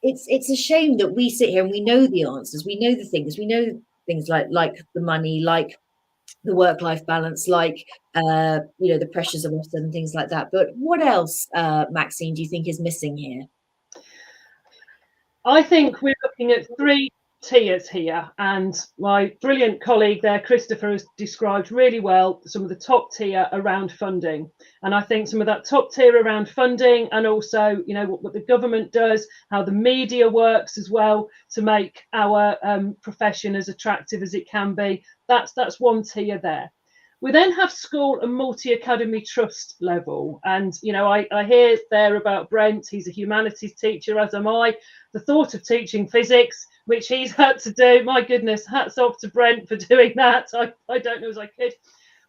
It's a shame that we sit here and we know the answers. We know the things. We know things like the money, like the work-life balance, like the pressures of us and things like that. But what else, Maxine, do you think is missing here? I think we're looking at three tiers here, and my brilliant colleague there, Christopher, has described really well some of the top tier around funding. And I think some of that top tier around funding, and also what the government does, how the media works as well to make our profession as attractive as it can be. That's one tier there. We then have school and multi-academy trust level. And, I hear there about Brent. He's a humanities teacher, as am I. The thought of teaching physics, which he's had to do, my goodness, hats off to Brent for doing that. I don't know as I could.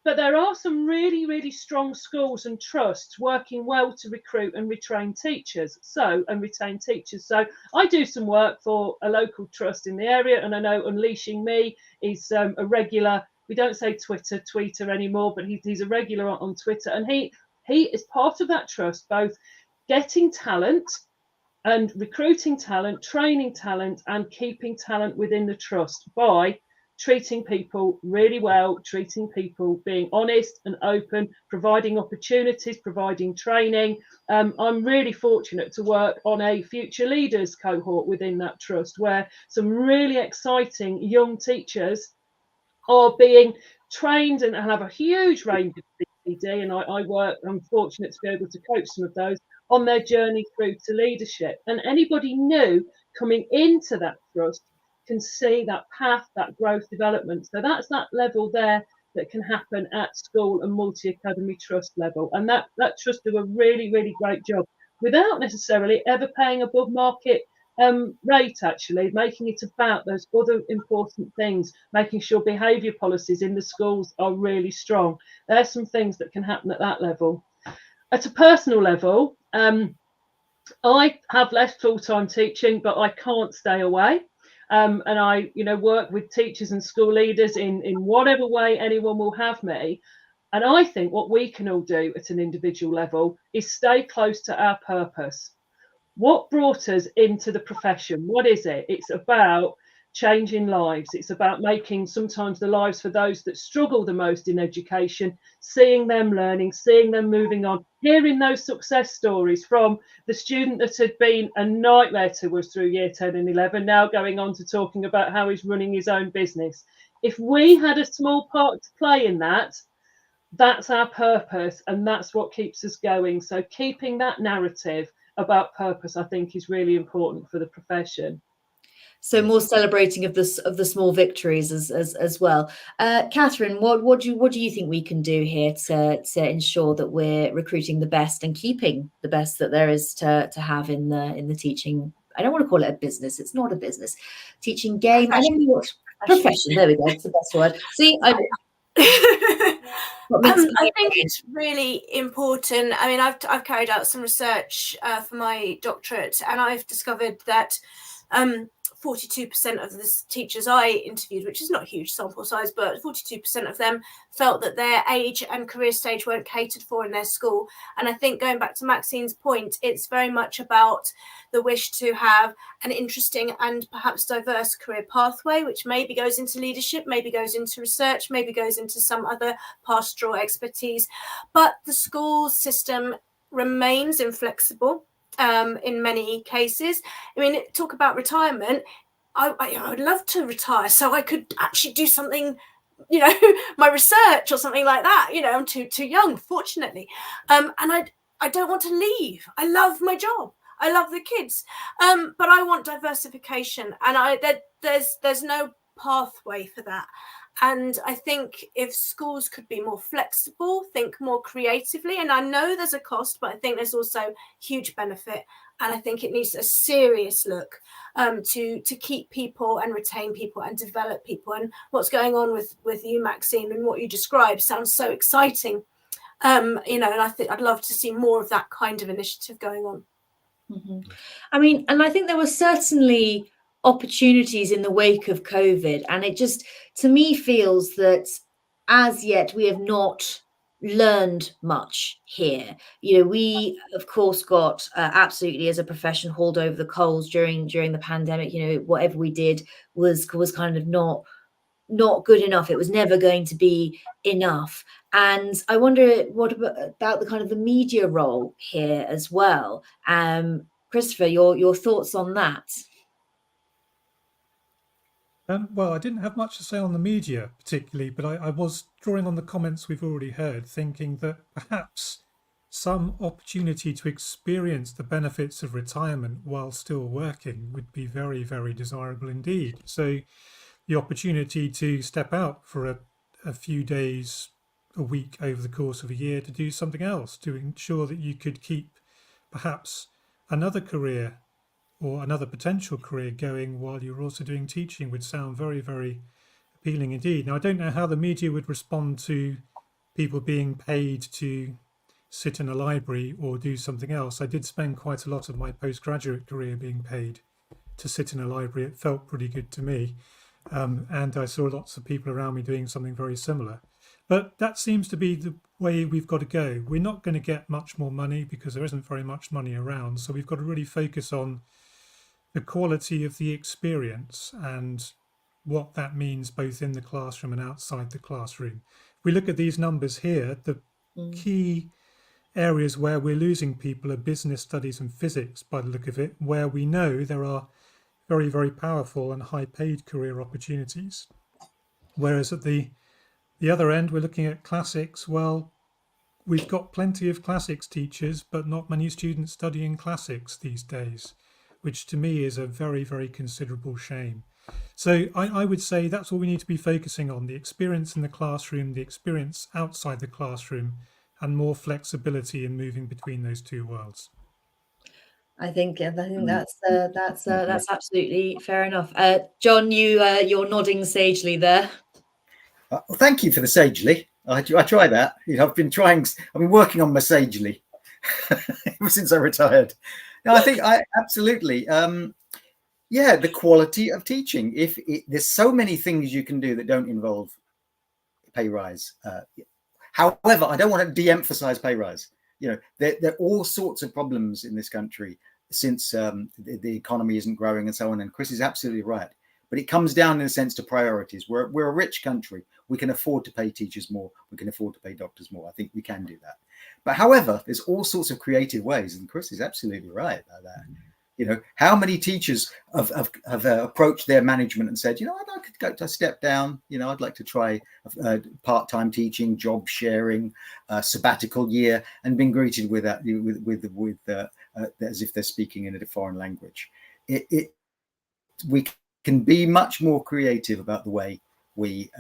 But there are some really, really strong schools and trusts working well to recruit and retain teachers. So I do some work for a local trust in the area, and I know Unleashing Me is a regular. We don't say tweeter anymore, but he's a regular on Twitter, and he is part of that trust, both getting talent and recruiting talent, training talent, and keeping talent within the trust by treating people really well, treating people, being honest and open, providing opportunities, providing training. I'm really fortunate to work on a future leaders cohort within that trust, where some really exciting young teachers are being trained and have a huge range of CPD, and I'm fortunate to be able to coach some of those on their journey through to leadership. And anybody new coming into that trust can see that path, that growth development. So that's that level there that can happen at school and multi-academy trust level. And that trust do a really, really great job without necessarily ever paying above market rate, actually, making it about those other important things, making sure behaviour policies in the schools are really strong. There's some things that can happen at that level. At a personal level, I have left full-time teaching, but I can't stay away. And I, work with teachers and school leaders in whatever way anyone will have me. And I think what we can all do at an individual level is stay close to our purpose. What brought us into the profession? What is it? It's about changing lives. It's about making sometimes the lives for those that struggle the most in education, seeing them learning, seeing them moving on, hearing those success stories from the student that had been a nightmare to us through year 10 and 11, now going on to talking about how he's running his own business. If we had a small part to play in that, that's our purpose, and that's what keeps us going. So keeping that narrative about purpose, I think, is really important for the profession. So more celebrating of the small victories as well. Catherine, what do you think we can do here to ensure that we're recruiting the best and keeping the best that there is to have in the teaching? I don't want to call it a business. It's not a business. Teaching game. I don't know what profession. There we go. That's the best word. See, I think it's really important. I mean, I've carried out some research for my doctorate, and I've discovered that 42% of the teachers I interviewed, which is not a huge sample size, but 42% of them felt that their age and career stage weren't catered for in their school. And I think, going back to Maxine's point, it's very much about the wish to have an interesting and perhaps diverse career pathway, which maybe goes into leadership, maybe goes into research, maybe goes into some other pastoral expertise. But the school system remains inflexible. In many cases. I mean, talk about retirement. I would love to retire so I could actually do something, my research or something like that. I'm too young, fortunately. And I don't want to leave. I love my job. I love the kids. But I want diversification, and there's no pathway for that. And I think if schools could be more flexible, think more creatively, and I know there's a cost, but I think there's also huge benefit. And I think it needs a serious look to keep people and retain people and develop people. And what's going on with you, Maxine, and what you described sounds so exciting. And I think I'd love to see more of that kind of initiative going on. Mm-hmm. I mean, and I think there was certainly opportunities in the wake of COVID, and it just, to me, feels that as yet we have not learned much here. We of course got absolutely as a profession hauled over the coals during the pandemic. Whatever we did was kind of not good enough. It was never going to be enough. And I wonder what about the kind of the media role here as well. Christopher, your thoughts on that? Well, I didn't have much to say on the media particularly, but I was drawing on the comments we've already heard, thinking that perhaps some opportunity to experience the benefits of retirement while still working would be very, very desirable indeed. So the opportunity to step out for a few days, a week over the course of a year to do something else, to ensure that you could keep perhaps another career or another potential career going while you're also doing teaching would sound very, very appealing indeed. Now, I don't know how the media would respond to people being paid to sit in a library or do something else. I did spend quite a lot of my postgraduate career being paid to sit in a library. It felt pretty good to me. And I saw lots of people around me doing something very similar. But that seems to be the way we've got to go. We're not going to get much more money because there isn't very much money around. So we've got to really focus on the quality of the experience and what that means both in the classroom and outside the classroom. If we look at these numbers here, the key areas where we're losing people are business studies and physics, by the look of it, where we know there are very, very powerful and high paid career opportunities. Whereas at the other end, we're looking at classics. Well, we've got plenty of classics teachers, but not many students studying classics these days, which to me is a very, very considerable shame. So I would say that's all we need to be focusing on, the experience in the classroom, the experience outside the classroom, and more flexibility in moving between those two worlds. I think that's absolutely fair enough. John, you're nodding sagely there. Well, thank you for the sagely. I try that. I've been working on my sagely ever since I retired. No, I think absolutely. The quality of teaching. There's so many things you can do that don't involve pay rise. However, I don't want to de-emphasize pay rise. There are all sorts of problems in this country since the economy isn't growing and so on. And Chris is absolutely right. But it comes down, in a sense, to priorities. We're a rich country. We can afford to pay teachers more. We can afford to pay doctors more. I think we can do that. But however, there's all sorts of creative ways, and Chris is absolutely right about that. You know, how many teachers have approached their management and said, you know, I'd like to go to step down. You know, I'd like to try part-time teaching, job sharing, sabbatical year, and been greeted with that as if they're speaking in a foreign language. We can be much more creative about the way we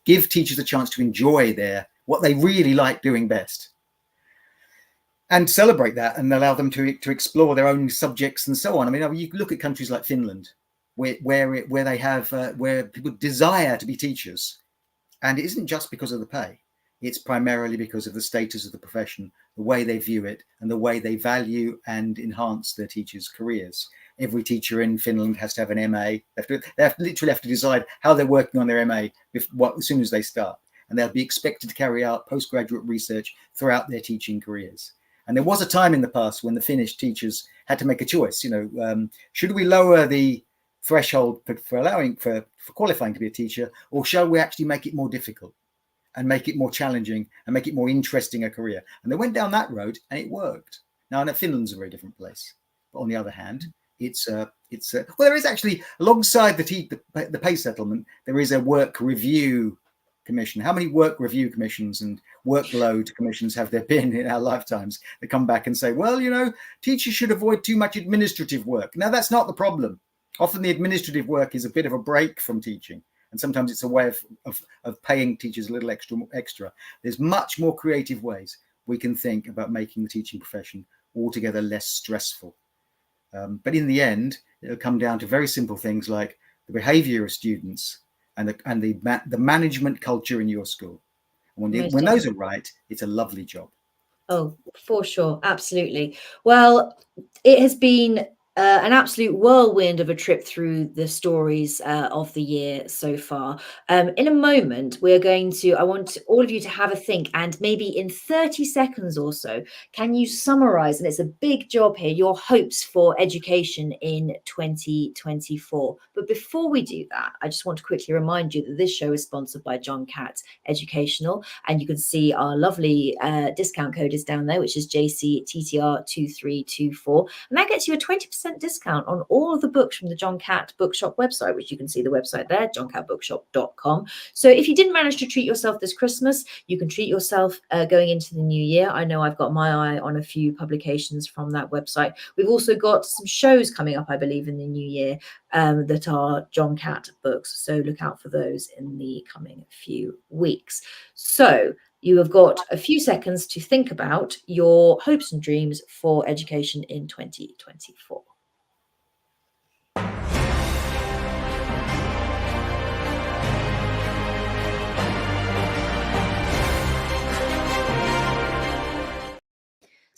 give teachers a chance to enjoy what they really like doing best, and celebrate that and allow them to explore their own subjects and so on. I mean, you look at countries like Finland, where they have where people desire to be teachers, and it isn't just because of the pay. It's primarily because of the status of the profession, the way they view it, and the way they value and enhance their teachers' careers. Every teacher in Finland has to have an MA. They literally have to decide how they're working on their MA as soon as they start, and they'll be expected to carry out postgraduate research throughout their teaching careers. And there was a time in the past when the Finnish teachers had to make a choice. You know, should we lower the threshold for qualifying to be a teacher, or shall we actually make it more difficult and make it more challenging and make it more interesting a career? And they went down that road, and it worked. Now, I know Finland's a very different place, but on the other hand, well, there is actually, alongside the pay settlement, there is a work review commission. How many work review commissions and workload commissions have there been in our lifetimes that come back and say, well, you know, teachers should avoid too much administrative work? Now, that's not the problem. Often the administrative work is a bit of a break from teaching, and sometimes it's a way of paying teachers a little extra. There's much more creative ways we can think about making the teaching profession altogether less stressful. But in the end, it'll come down to very simple things like the behavior of students and the management culture in your school. And when those are right, it's a lovely job. Oh, for sure. Absolutely. Well, it has been an absolute whirlwind of a trip through the stories of the year so far. In a moment, I want all of you to have a think, and maybe in 30 seconds or so, can you summarize, and it's a big job here, your hopes for education in 2024. But before we do that, I just want to quickly remind you that this show is sponsored by John Catt Educational, and you can see our lovely discount code is down there, which is JCTTR2324, and that gets you a 20% discount on all of the books from the John Catt Bookshop website, which you can see the website there, johncattbookshop.com. So if you didn't manage to treat yourself this Christmas, you can treat yourself going into the new year. I know I've got my eye on a few publications from that website. We've also got some shows coming up, I believe, in the new year that are John Catt books. So look out for those in the coming few weeks. So you have got a few seconds to think about your hopes and dreams for education in 2024.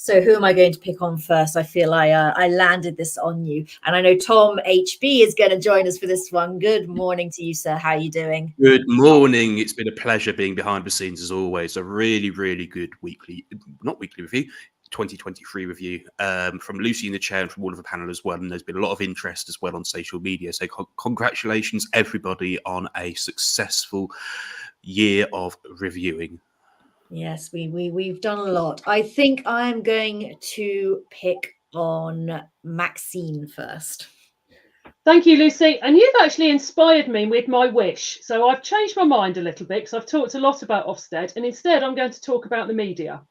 So who am I going to pick on first? I feel I landed this on you. And I know Tom HB is going to join us for this one. Good morning to you, sir. How are you doing? Good morning. It's been a pleasure being behind the scenes as always. A really, really good not weekly review, 2023 review from Lucy in the chair and from all of the panel as well. And there's been a lot of interest as well on social media. So congratulations, everybody, on a successful year of reviewing. Yes, we've done a lot. I think I'm going to pick on Maxine first. Thank you, Lucy. And you've actually inspired me with my wish. So I've changed my mind a little bit because I've talked a lot about Ofsted, and instead I'm going to talk about the media.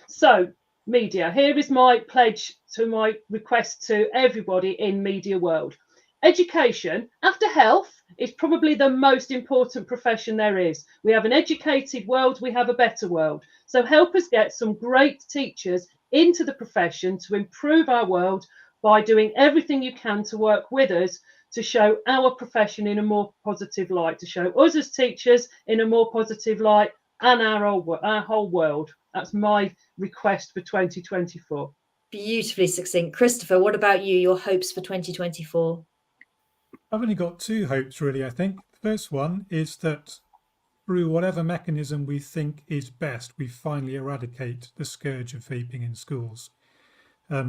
So media, here is my pledge to my request to everybody in media world. Education, after health, is probably the most important profession there is. We have an educated world, we have a better world. So help us get some great teachers into the profession to improve our world by doing everything you can to work with us to show our profession in a more positive light, to show us as teachers in a more positive light, and our whole world. That's my request for 2024. Beautifully succinct. Christopher, what about you? Your hopes for 2024? I've only got two hopes, really, I think. The first one is that through whatever mechanism we think is best, we finally eradicate the scourge of vaping in schools.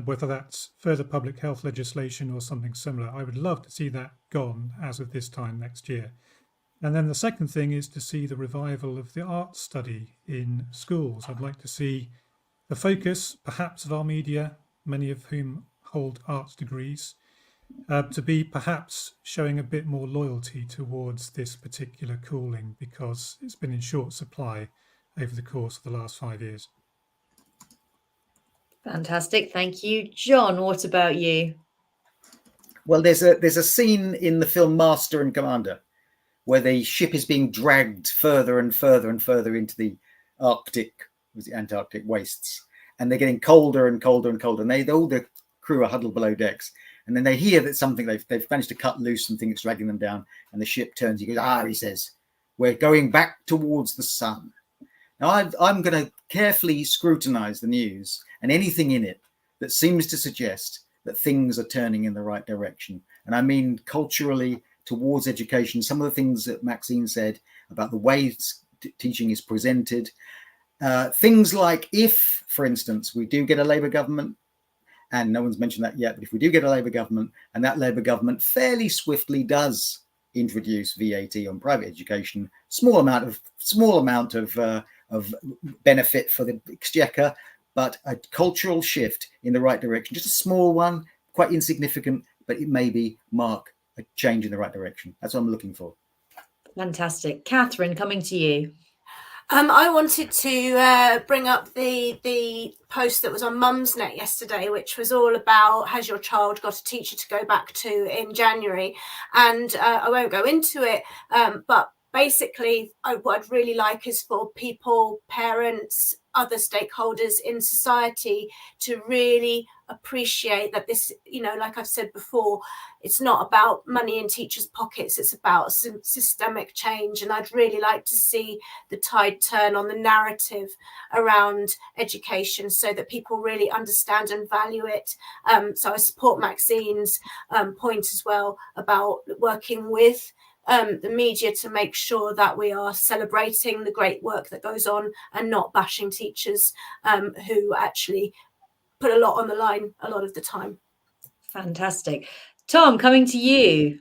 whether that's further public health legislation or something similar. I would love to see that gone as of this time next year. And then the second thing is to see the revival of the art study in schools. I'd like to see the focus, perhaps, of our media, many of whom hold arts degrees, to be perhaps showing a bit more loyalty towards this particular calling, because it's been in short supply over the course of the last 5 years. Fantastic, thank you. John, what about you? Well, there's a scene in the film Master and Commander where the ship is being dragged further and further and further into the Antarctic wastes, and they're getting colder and colder and colder, and all the crew are huddled below decks, and then they hear that something they've managed to cut loose, something that's dragging them down, and the ship turns. He goes, he says, "We're going back towards the sun." Now I'm going to carefully scrutinize the news and anything in it that seems to suggest that things are turning in the right direction, and I mean culturally, towards education. Some of the things that Maxine said about the way teaching is presented, things like, if, for instance, we do get a Labour government, and no one's mentioned that yet, but if we do get a Labour government, and that Labour government fairly swiftly does introduce VAT on private education, small amount of benefit for the exchequer, but a cultural shift in the right direction, just a small one, quite insignificant, but it may mark a change in the right direction. That's what I'm looking for. Fantastic. Catherine, coming to you. I wanted to bring up the post that was on Mumsnet yesterday, which was all about, has your child got a teacher to go back to in January? And I won't go into it, but basically what I'd really like is for people, parents, other stakeholders in society to really appreciate that this, like I've said before, it's not about money in teachers' pockets, it's about systemic change. And I'd really like to see the tide turn on the narrative around education so that people really understand and value it. So I support Maxine's point as well about working with the media to make sure that we are celebrating the great work that goes on and not bashing teachers who actually put a lot on the line a lot of the time. Fantastic. Tom, coming to you.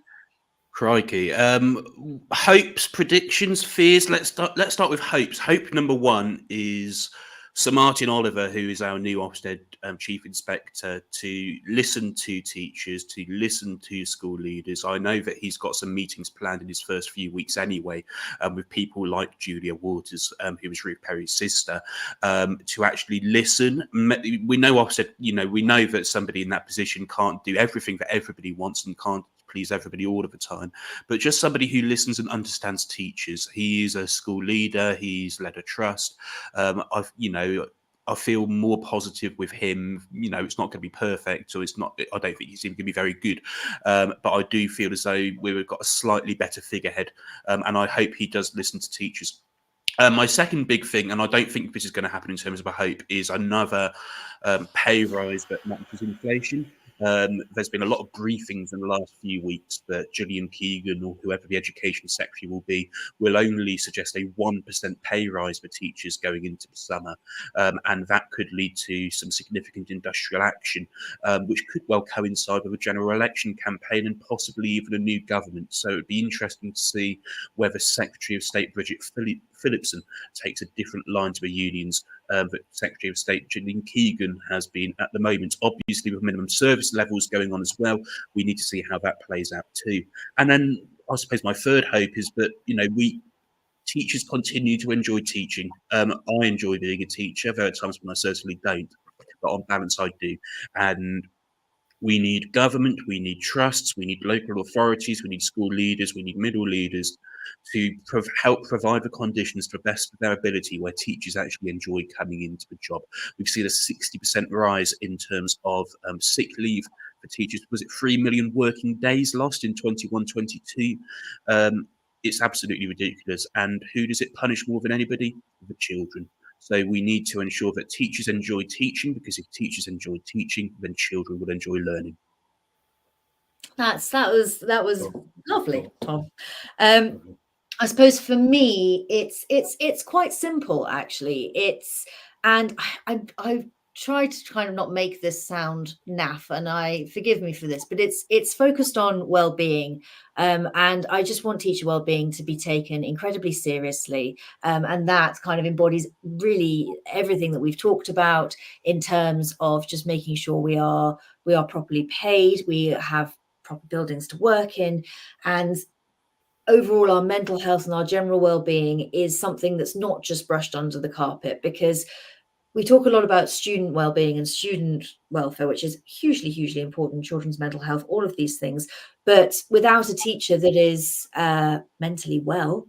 Crikey. Hopes, predictions, fears. Let's start with hopes. Hope number one is Sir Martin Oliver, who is our new Ofsted Chief Inspector, to listen to teachers, to listen to school leaders. I know that he's got some meetings planned in his first few weeks anyway, with people like Julia Waters, who was Ruth Perry's sister, to actually listen. We know Ofsted, we know that somebody in that position can't do everything that everybody wants and can't please everybody all of the time, but just somebody who listens and understands teachers. He is a school leader. He's led a trust. I feel more positive with him. It's not going to be perfect, so it's not. I don't think he's even going to be very good, but I do feel as though we've got a slightly better figurehead, and I hope he does listen to teachers. My second big thing, and I don't think this is going to happen in terms of a hope, is another pay rise that matches inflation. There's been a lot of briefings in the last few weeks that Gillian Keegan, or whoever the education secretary will be, will only suggest a 1% pay rise for teachers going into the summer. And that could lead to some significant industrial action, which could well coincide with a general election campaign and possibly even a new government. So it'd be interesting to see whether Secretary of State Bridget Phillipson takes a different line to the unions that Secretary of State Gillian Keegan has been at the moment. Obviously, with minimum service levels going on as well, we need to see how that plays out too. And then I suppose my third hope is that, teachers continue to enjoy teaching. I enjoy being a teacher. There are times when I certainly don't, but on balance I do. And we need government, we need trusts, we need local authorities, we need school leaders, we need middle leaders to help provide the conditions to the best of their ability where teachers actually enjoy coming into the job. We've seen a 60% rise in terms of sick leave for teachers. Was it 3 million working days lost in 21-22? It's absolutely ridiculous. And who does it punish more than anybody? The children. So we need to ensure that teachers enjoy teaching, because if teachers enjoy teaching, then children will enjoy learning. That was lovely, Tom. I suppose for me, it's quite simple actually. And I try to kind of not make this sound naff, and I forgive me for this, but it's focused on well-being, and I just want teacher well-being to be taken incredibly seriously, and that kind of embodies really everything that we've talked about in terms of just making sure we are properly paid, we have proper buildings to work in, and overall our mental health and our general well-being is something that's not just brushed under the carpet, because we talk a lot about student well-being and student welfare, which is hugely important, children's mental health, all of these things. But without a teacher that is mentally well,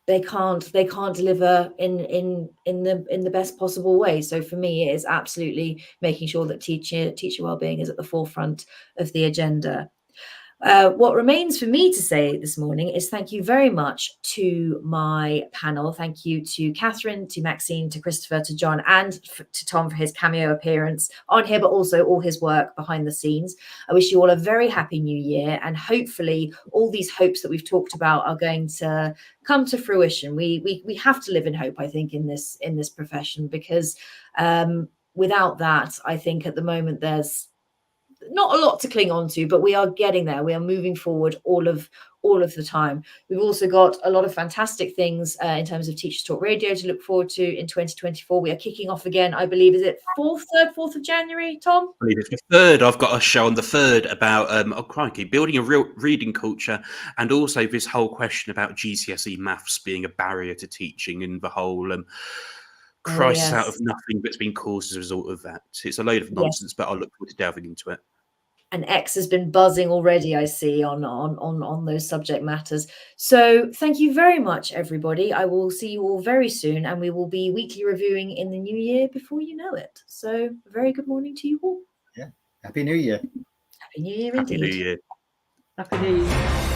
they can't deliver in the best possible way. So for me, it is absolutely making sure that teacher well-being is at the forefront of the agenda. What remains for me to say this morning is thank you very much to my panel. Thank you to Catherine, to Maxine, to Christopher, to John, and to Tom for his cameo appearance on here, but also all his work behind the scenes. I wish you all a very happy new year, and hopefully all these hopes that we've talked about are going to come to fruition. We have to live in hope, I think, in this profession, because without that, I think at the moment there's not a lot to cling on to, but we are getting there. We are moving forward all of the time. We've also got a lot of fantastic things in terms of Teachers Talk Radio to look forward to in 2024. We are kicking off again, I believe, is it 4th of January, Tom? I believe it's the 3rd. I've got a show on the 3rd about, building a real reading culture, and also this whole question about GCSE maths being a barrier to teaching, and the whole crisis out of nothing that's been caused as a result of that. It's a load of nonsense, but I'll look forward to delving into it. And X has been buzzing already, I see, on those subject matters. So thank you very much, everybody. I will see you all very soon, and we will be weekly reviewing in the new year before you know it. So very good morning to you all. Yeah. Happy New Year. Happy New Year Happy indeed. New Year. Happy New Year.